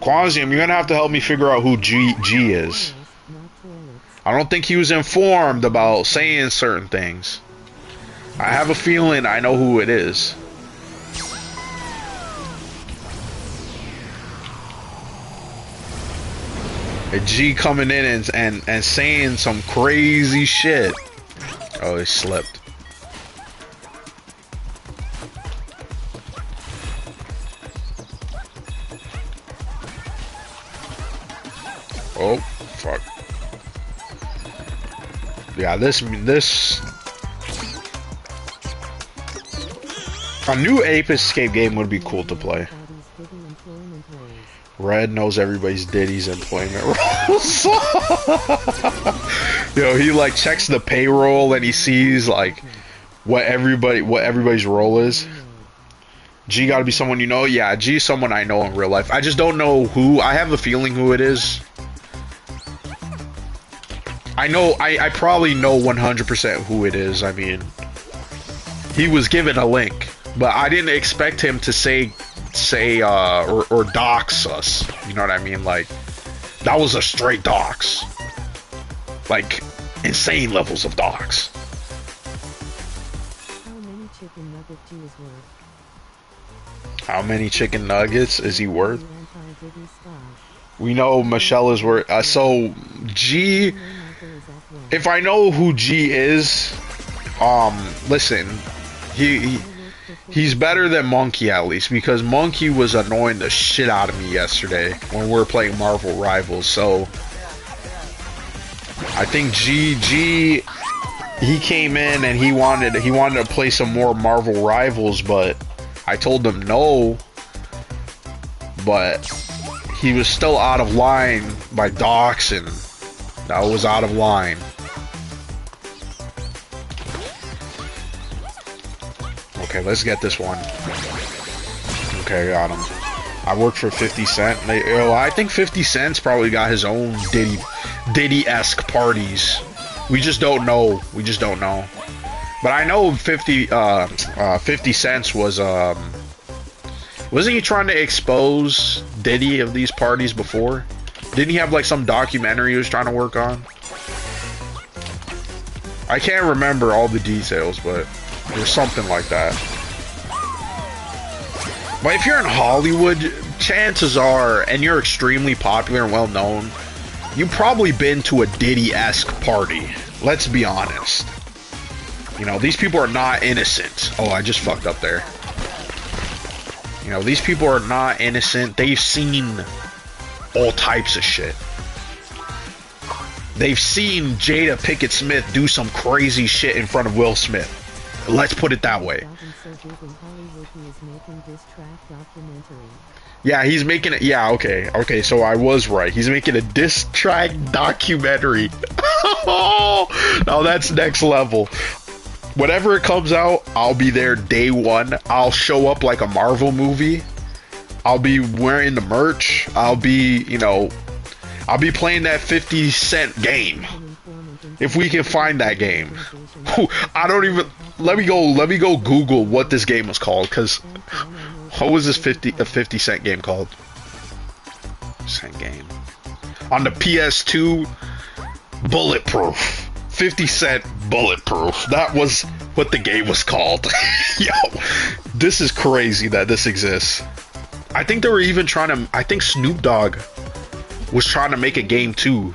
Quasium, you're gonna have to help me figure out who G is. I don't think he was informed about saying certain things. I have a feeling I know who it is. A G coming in and saying some crazy shit. Oh, he slipped. Oh, fuck. Yeah, this a new Ape Escape game would be cool to play. Red knows everybody's Diddy's employment roles. Yo, he like checks the payroll and he sees like what everybody's role is. G gotta be someone you know? Yeah, G is someone I know in real life. I just don't know who. I have a feeling who it is. I probably know 100% who it is. I mean, he was given a link, but I didn't expect him to say or dox us. You know what I mean? Like, that was a straight dox. Like, insane levels of dox. How many chicken nuggets is he worth? How many chicken nuggets is he worth? We know Michelle is worth. So G, if I know who G is, listen, he's better than Monkey at least, because Monkey was annoying the shit out of me yesterday when we were playing Marvel Rivals. So I think G, he came in and he wanted to play some more Marvel Rivals, but I told him no. But he was still out of line by doxing. That was out of line. Okay, let's get this one. Okay, got him. I worked for 50 Cent. I think 50 Cent's probably got his own Diddy-esque parties. We just don't know. We just don't know. But I know 50 Cent was wasn't he trying to expose Diddy of these parties before? Didn't he have like some documentary he was trying to work on? I can't remember all the details, but there's something like that. But if you're in Hollywood, chances are, and you're extremely popular and well known, you've probably been to a Diddy-esque party. Let's be honest. You know, these people are not innocent. Oh, I just fucked up there. You know, these people are not innocent. They've seen all types of shit. They've seen Jada Pinkett Smith do some crazy shit in front of Will Smith. Let's put it that way. Yeah, he's making it. Yeah, okay, so I was right. He's making a diss track documentary. Now that's next level. Whenever it comes out, I'll be there day one. I'll show up like a Marvel movie. I'll be wearing the merch. I'll be, you know, I'll be playing that 50 Cent game. If we can find that game. I don't even, let me go Google what this game was called, because what was this 50 Cent game called? Cent game. On the PS2, Bulletproof. 50 Cent Bulletproof. That was what the game was called. Yo, this is crazy that this exists. I think they were even trying to, I think Snoop Dogg was trying to make a game too.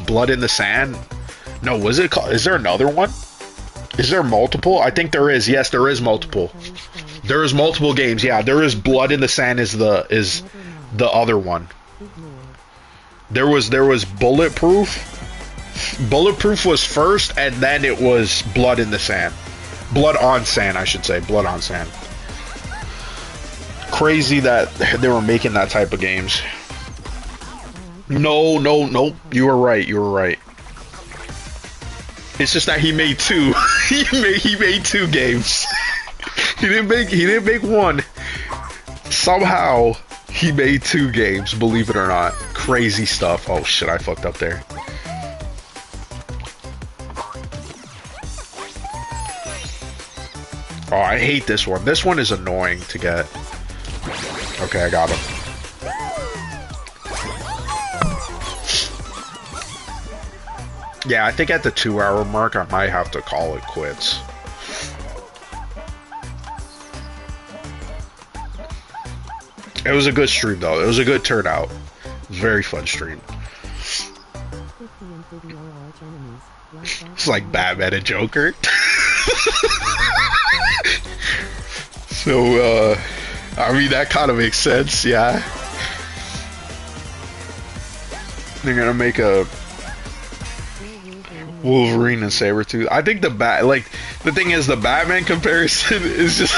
Blood in the Sand? No, was it called, is there another one? Is there multiple? I think there is. Yes, there is multiple. There is multiple games. Yeah, there is Blood in the Sand is the other one. There was Bulletproof. Bulletproof was first, and then it was Blood in the Sand. Blood on Sand, I should say. Blood on Sand. Crazy that they were making that type of games. No. You were right. You were right. It's just that he made two. he made two games. he didn't make one. Somehow he made two games, believe it or not. crazy stuff. Oh shit, I fucked up there. Oh, I hate this one. This one is annoying to get. Okay, I got him. Yeah, I think at the 2-hour mark, I might have to call it quits. It was a good stream, though. It was a good turnout. It was a very fun stream. It's like Batman and Joker. So, I mean, that kind of makes sense, yeah. They're gonna make a Wolverine and Sabretooth. I think the thing is, the Batman comparison is just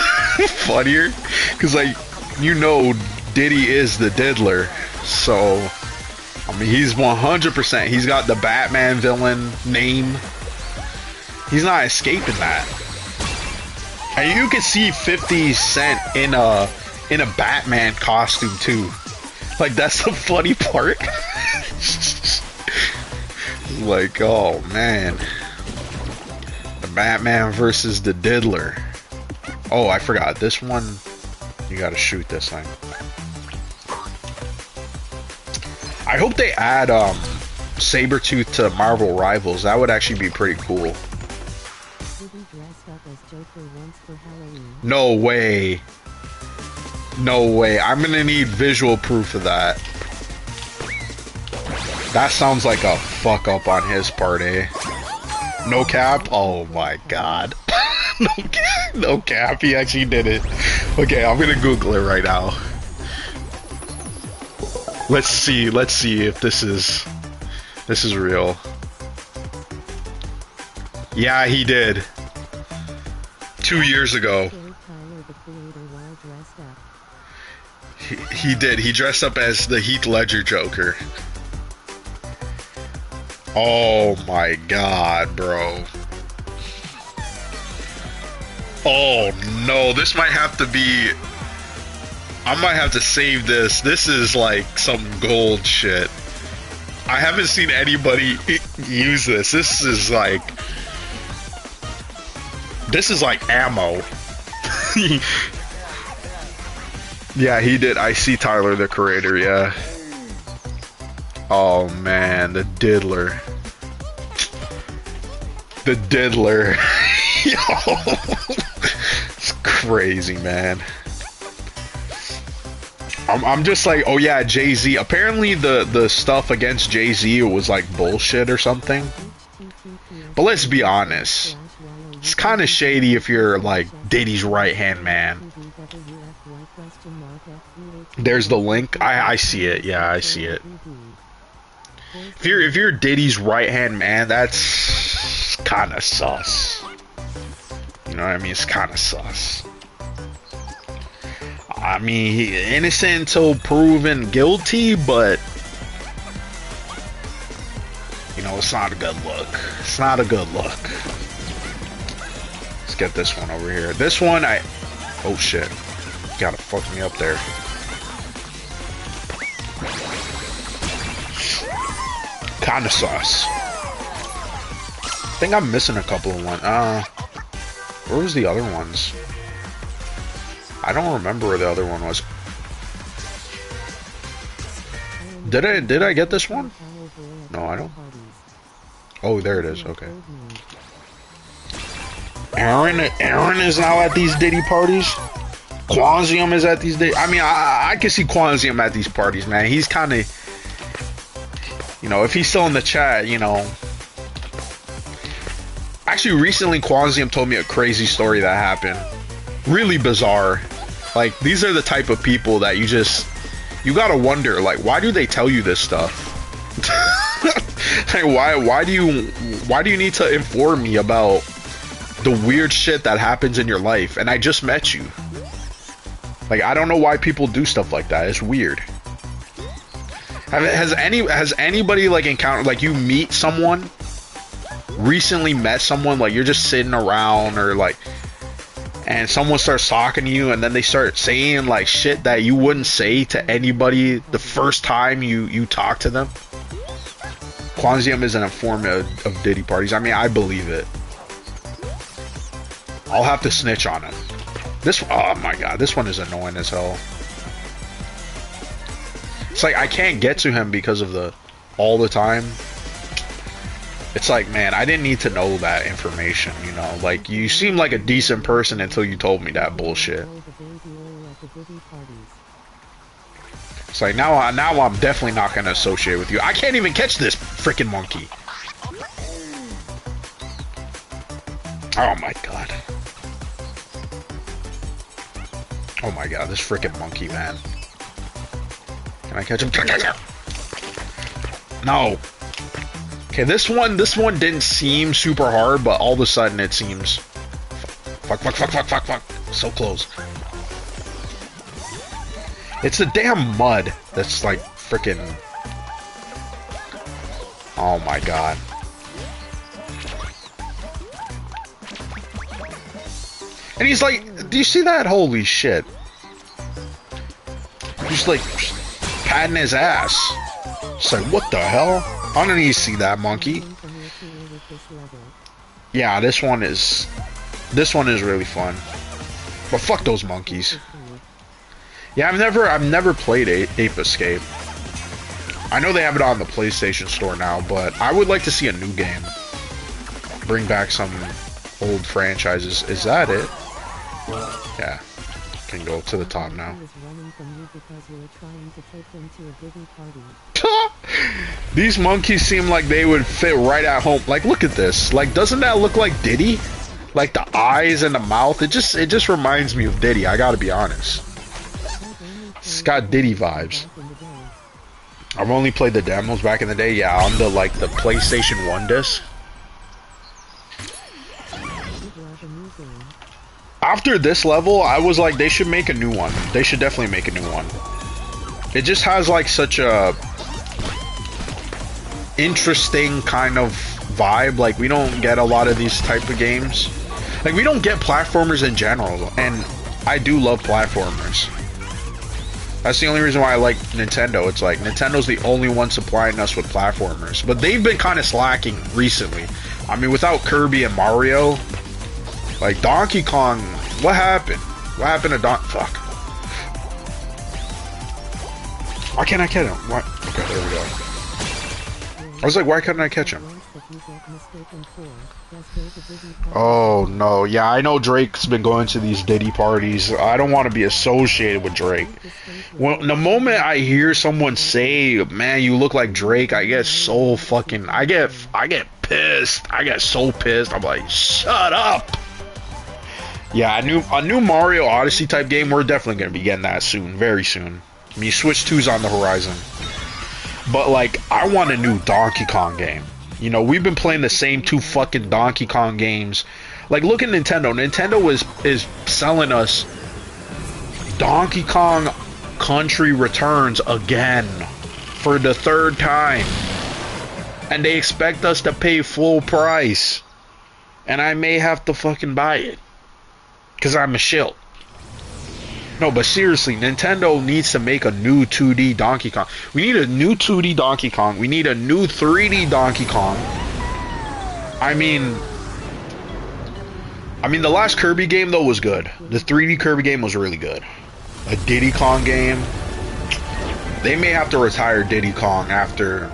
funnier. Because, like, you know, Diddy is the Diddler. So, I mean, he's 100%. He's got the Batman villain name. He's not escaping that. And you can see 50 Cent in a Batman costume too. Like, that's the funny part. Like, oh man, the Batman versus the Diddler. Oh, I forgot this one. You gotta shoot this thing. I hope they add Sabretooth to Marvel Rivals. That would actually be pretty cool. No way. No way. I'm gonna need visual proof of that. That sounds like a fuck up on his part, eh? No cap? Oh my god. No cap. He actually did it. Okay, I'm gonna Google it right now. Let's see if this is real. Yeah, he did. 2 years ago. He did. He dressed up as the Heath Ledger Joker. Oh my god, bro. Oh no, this might have to be... I might have to save this. This is like some gold shit. I haven't seen anybody use this. This is like ammo. Yeah, he did. I see Tyler, the Creator, yeah. Oh man, the Diddler. The Diddler. Yo. It's crazy, man. I'm just like, oh yeah, Jay-Z. Apparently the stuff against Jay-Z was like bullshit or something. But let's be honest. It's kind of shady if you're like Diddy's right-hand man. There's the link. I see it. Yeah, I see it. If you're Diddy's right-hand man, that's kind of sus. You know what I mean? It's kind of sus. I mean, he innocent until proven guilty, but you know, it's not a good look. It's not a good look. Let's get this one over here. This one, oh shit. You gotta fuck me up there. Kinda sus. I think I'm missing a couple of ones. Where was the other ones? I don't remember where the other one was. Did I get this one? No, I don't. Oh, there it is. Okay. Aaron is now at these Diddy parties. Quanzium is at these Diddy. I mean, I can see Quanzium at these parties, man. He's kind of, you know, if he's still in the chat, you know. Actually, recently Quanzium told me a crazy story that happened. Really bizarre. Like, these are the type of people that you gotta wonder, like, why do they tell you this stuff? Like, why do you need to inform me about the weird shit that happens in your life? And I just met you. Like, I don't know why people do stuff like that. It's weird. Has anybody like encountered, like, you meet someone, recently met someone, like you're just sitting around or like, and someone starts talking to you, and then they start saying like shit that you wouldn't say to anybody the first time you talk to them. Quanzium is an informant of Diddy parties. I mean, I believe it. I'll have to snitch on him. Oh my god, this one is annoying as hell. It's like I can't get to him because of the all the time. It's like, man, I didn't need to know that information, you know? Like, you seem like a decent person until you told me that bullshit. It's like, now I'm definitely not gonna associate with you. I can't even catch this freaking monkey. Oh my god. Oh my god, this freaking monkey, man. Can I catch him? No. Okay, this one didn't seem super hard, but all of a sudden it seems... Fuck. So close. It's the damn mud that's like freaking... Oh my god. And he's like, do you see that? Holy shit. He's like patting his ass. It's like, what the hell? I don't need to see that monkey. Yeah, this one is really fun. But fuck those monkeys. Yeah, I've never played Ape Escape. I know they have it on the PlayStation Store now, but I would like to see a new game. Bring back some old franchises. Is that it? Yeah. Can go to the top now. These monkeys seem like they would fit right at home. Like, look at this. Like, doesn't that look like Diddy? Like the eyes and the mouth. It just reminds me of Diddy. I gotta be honest. It's got Diddy vibes. I've only played the demos back in the day. Yeah, on the the PlayStation 1 disc. After this level, I was like, they should make a new one. They should definitely make a new one. It just has like such a interesting kind of vibe. Like, we don't get a lot of these type of games. Like, we don't get platformers in general, and I do love platformers. That's the only reason why I like Nintendo. It's like Nintendo's the only one supplying us with platformers, but they've been kind of slacking recently. I mean, without Kirby and Mario, like Donkey Kong, what happened? What happened to Fuck. Why can't I catch him? What? Okay, there we go. I was like, why couldn't I catch him? Oh no, yeah, I know Drake's been going to these Diddy parties. I don't want to be associated with Drake. Well, the moment I hear someone say, "Man, you look like Drake," I get so fucking, I get pissed. I get so pissed. I'm like, shut up. Yeah, a new Mario Odyssey type game. We're definitely gonna be getting that soon, very soon. I mean, Switch 2's on the horizon. But like, I want a new Donkey Kong game. You know, we've been playing the same two fucking Donkey Kong games. Like, look at Nintendo. Nintendo is selling us Donkey Kong Country Returns again for the third time. And they expect us to pay full price. And I may have to fucking buy it. Because I'm a shill. No, but seriously, Nintendo needs to make a new 2D Donkey Kong. We need a new 2D Donkey Kong. We need a new 3D Donkey Kong. I mean, the last Kirby game, though, was good. The 3D Kirby game was really good. A Diddy Kong game. They may have to retire Diddy Kong after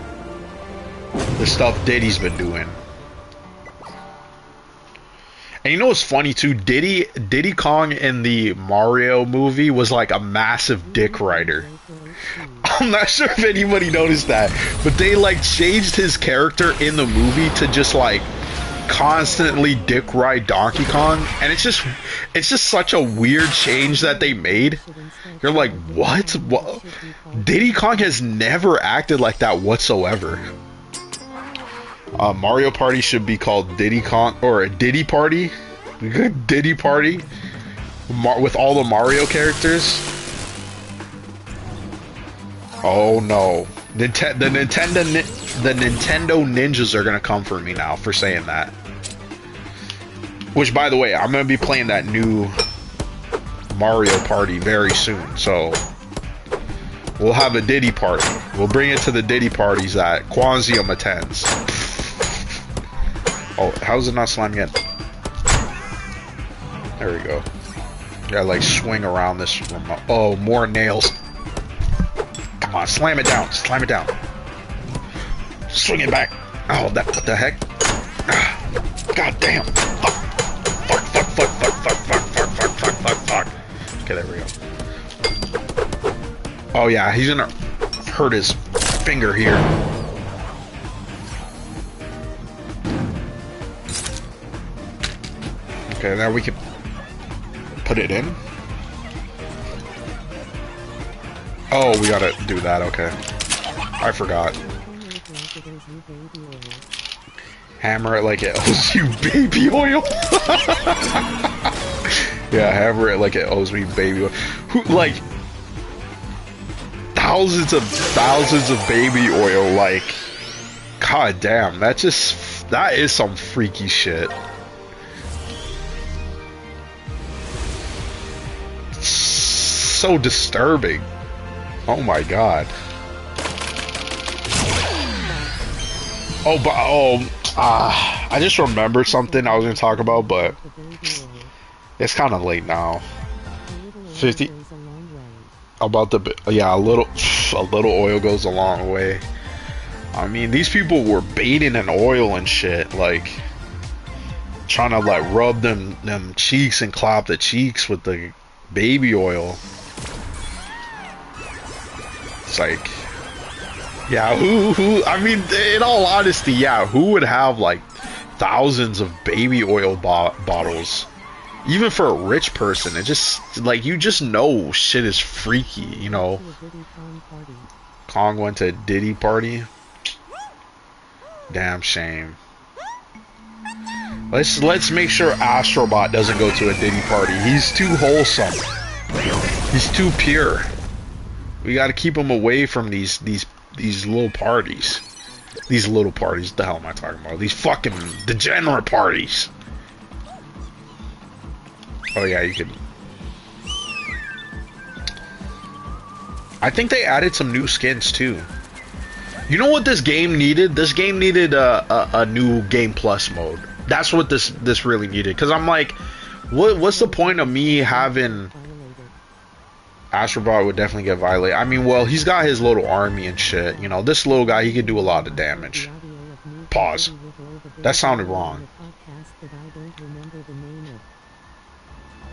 the stuff Diddy's been doing. And you know what's funny too? Diddy Kong in the Mario movie was like a massive dick rider. I'm not sure if anybody noticed that, but they like changed his character in the movie to just like constantly dick ride Donkey Kong, and it's just such a weird change that they made. You're like, what? Diddy Kong has never acted like that whatsoever. Mario Party should be called Diddy Kong, or a Diddy Party. Diddy Party with all the Mario characters. Oh no, the Nintendo ninjas are gonna come for me now for saying that. Which, by the way, I'm gonna be playing that new Mario Party very soon, so we'll have a Diddy party. We'll bring it to the Diddy parties that Quanzium attends. Oh, how's it not slime yet? There we go. Gotta like swing around this remote. Oh, more nails. Come on, slam it down. Slam it down. Swing it back. Oh, that, what the heck? God damn. Fuck. Fuck, fuck, fuck, fuck, fuck, fuck, fuck, fuck, fuck, fuck, fuck. Okay, there we go. Oh yeah, he's gonna hurt his finger here. Okay, now we can put it in. Oh, we gotta do that, okay. I forgot. Hammer it like it owes you baby oil. Yeah, hammer it like it owes me baby oil. Who, like, thousands of baby oil, like, god damn, that is some freaky shit. So disturbing. Oh my god. Oh, but I just remembered something I was gonna talk about, but it's kind of late now. 50 about the yeah, a little oil goes a long way. I mean, these people were baiting in oil and shit, like trying to like rub them cheeks and clap the cheeks with the baby oil. It's like, yeah, who I mean, in all honesty, yeah, who would have like thousands of baby oil bottles? Even for a rich person, it just, like, you just know shit is freaky, you know. Kong went to a Diddy party. Damn shame. Let's make sure Astrobot doesn't go to a Diddy party. He's too wholesome. He's too pure. We gotta keep him away from these little parties. These little parties, what the hell am I talking about? These fucking degenerate parties. Oh yeah, you could. I think they added some new skins too. You know what this game needed? This game needed a new Game Plus mode. That's what this really needed. Cause I'm like, what's the point of me having? Astrobot would definitely get violated. I mean, well, he's got his little army and shit. You know, this little guy, he could do a lot of damage. Pause. That sounded wrong.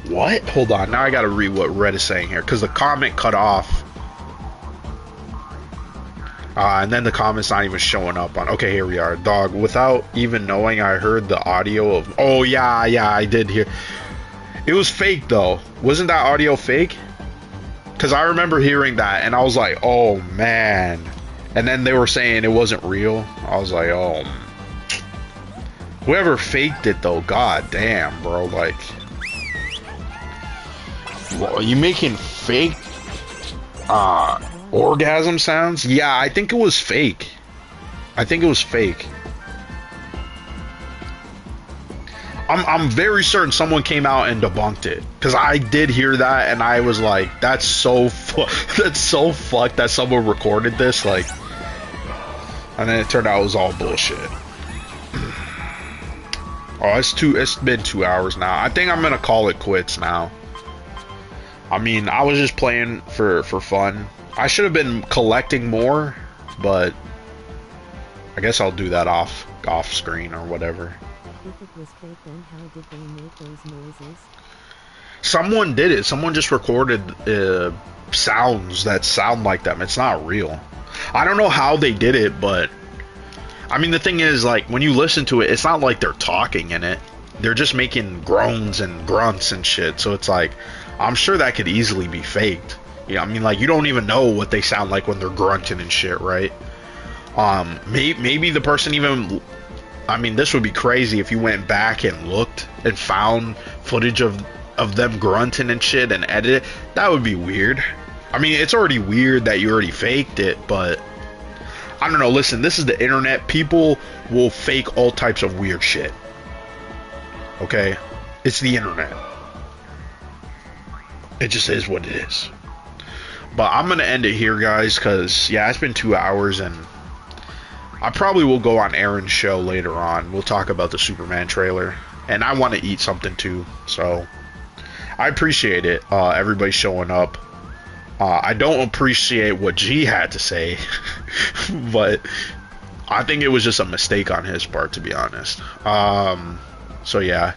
What? Hold on. Now I gotta read what Red is saying here, because the comment cut off. And then the comment's not even showing up on. Okay, here we are. Dog, without even knowing, I heard the audio of. Oh, yeah, I did hear. It was fake, though. Wasn't that audio fake? Because I remember hearing that, and I was like, oh, man. And then they were saying it wasn't real. I was like, oh. Whoever faked it, though, god damn, bro. Like. Well, are you making fake orgasm sounds? Yeah, I think it was fake. I think it was fake. I'm very certain someone came out and debunked it, because I did hear that and I was like, that's so fucked that someone recorded this, like. And then it turned out it was all bullshit. Oh, it's been 2 hours now. I think I'm gonna call it quits now. I mean, I was just playing for fun. I should have been collecting more, but I guess I'll do that off screen or whatever. If it was fake, then how did they make those noises? Someone did it. Someone just recorded sounds that sound like them. It's not real. I don't know how they did it, but I mean, the thing is, like, when you listen to it, it's not like they're talking in it. They're just making groans and grunts and shit. So it's like, I'm sure that could easily be faked. Yeah, I mean, like, you don't even know what they sound like when they're grunting and shit, right? Maybe the person even, I mean, this would be crazy if you went back and looked and found footage of them grunting and shit and edited it. That would be weird. I mean, it's already weird that you already faked it, but I don't know. Listen, this is the internet. People will fake all types of weird shit. Okay? It's the internet. It just is what it is. But I'm gonna end it here, guys, because yeah, it's been 2 hours, and I probably will go on Aaron's show later on. We'll talk about the Superman trailer, and I want to eat something too, so I appreciate it. Everybody showing up. I don't appreciate what G had to say, but I think it was just a mistake on his part, to be honest. So yeah,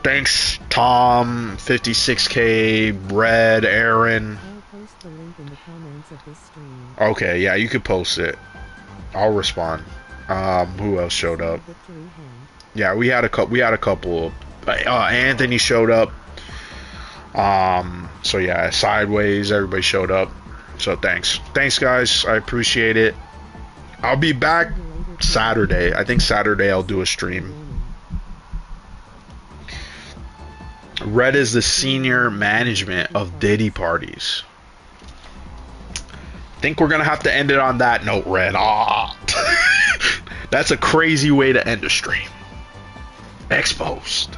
thanks Tom, 56K, Red, Aaron. I'll post the link in the comments of this stream. Okay, yeah, you could post it. I'll respond. Who else showed up? Victory hand. Yeah, we had a couple. Anthony showed up. So yeah, Sideways, everybody showed up. So thanks guys, I appreciate it. I'll be back Saturday. I think Saturday I'll do a stream. Red is the senior management of Diddy parties. Think we're gonna have to end it on that note, Red. That's a crazy way to end a stream. Exposed.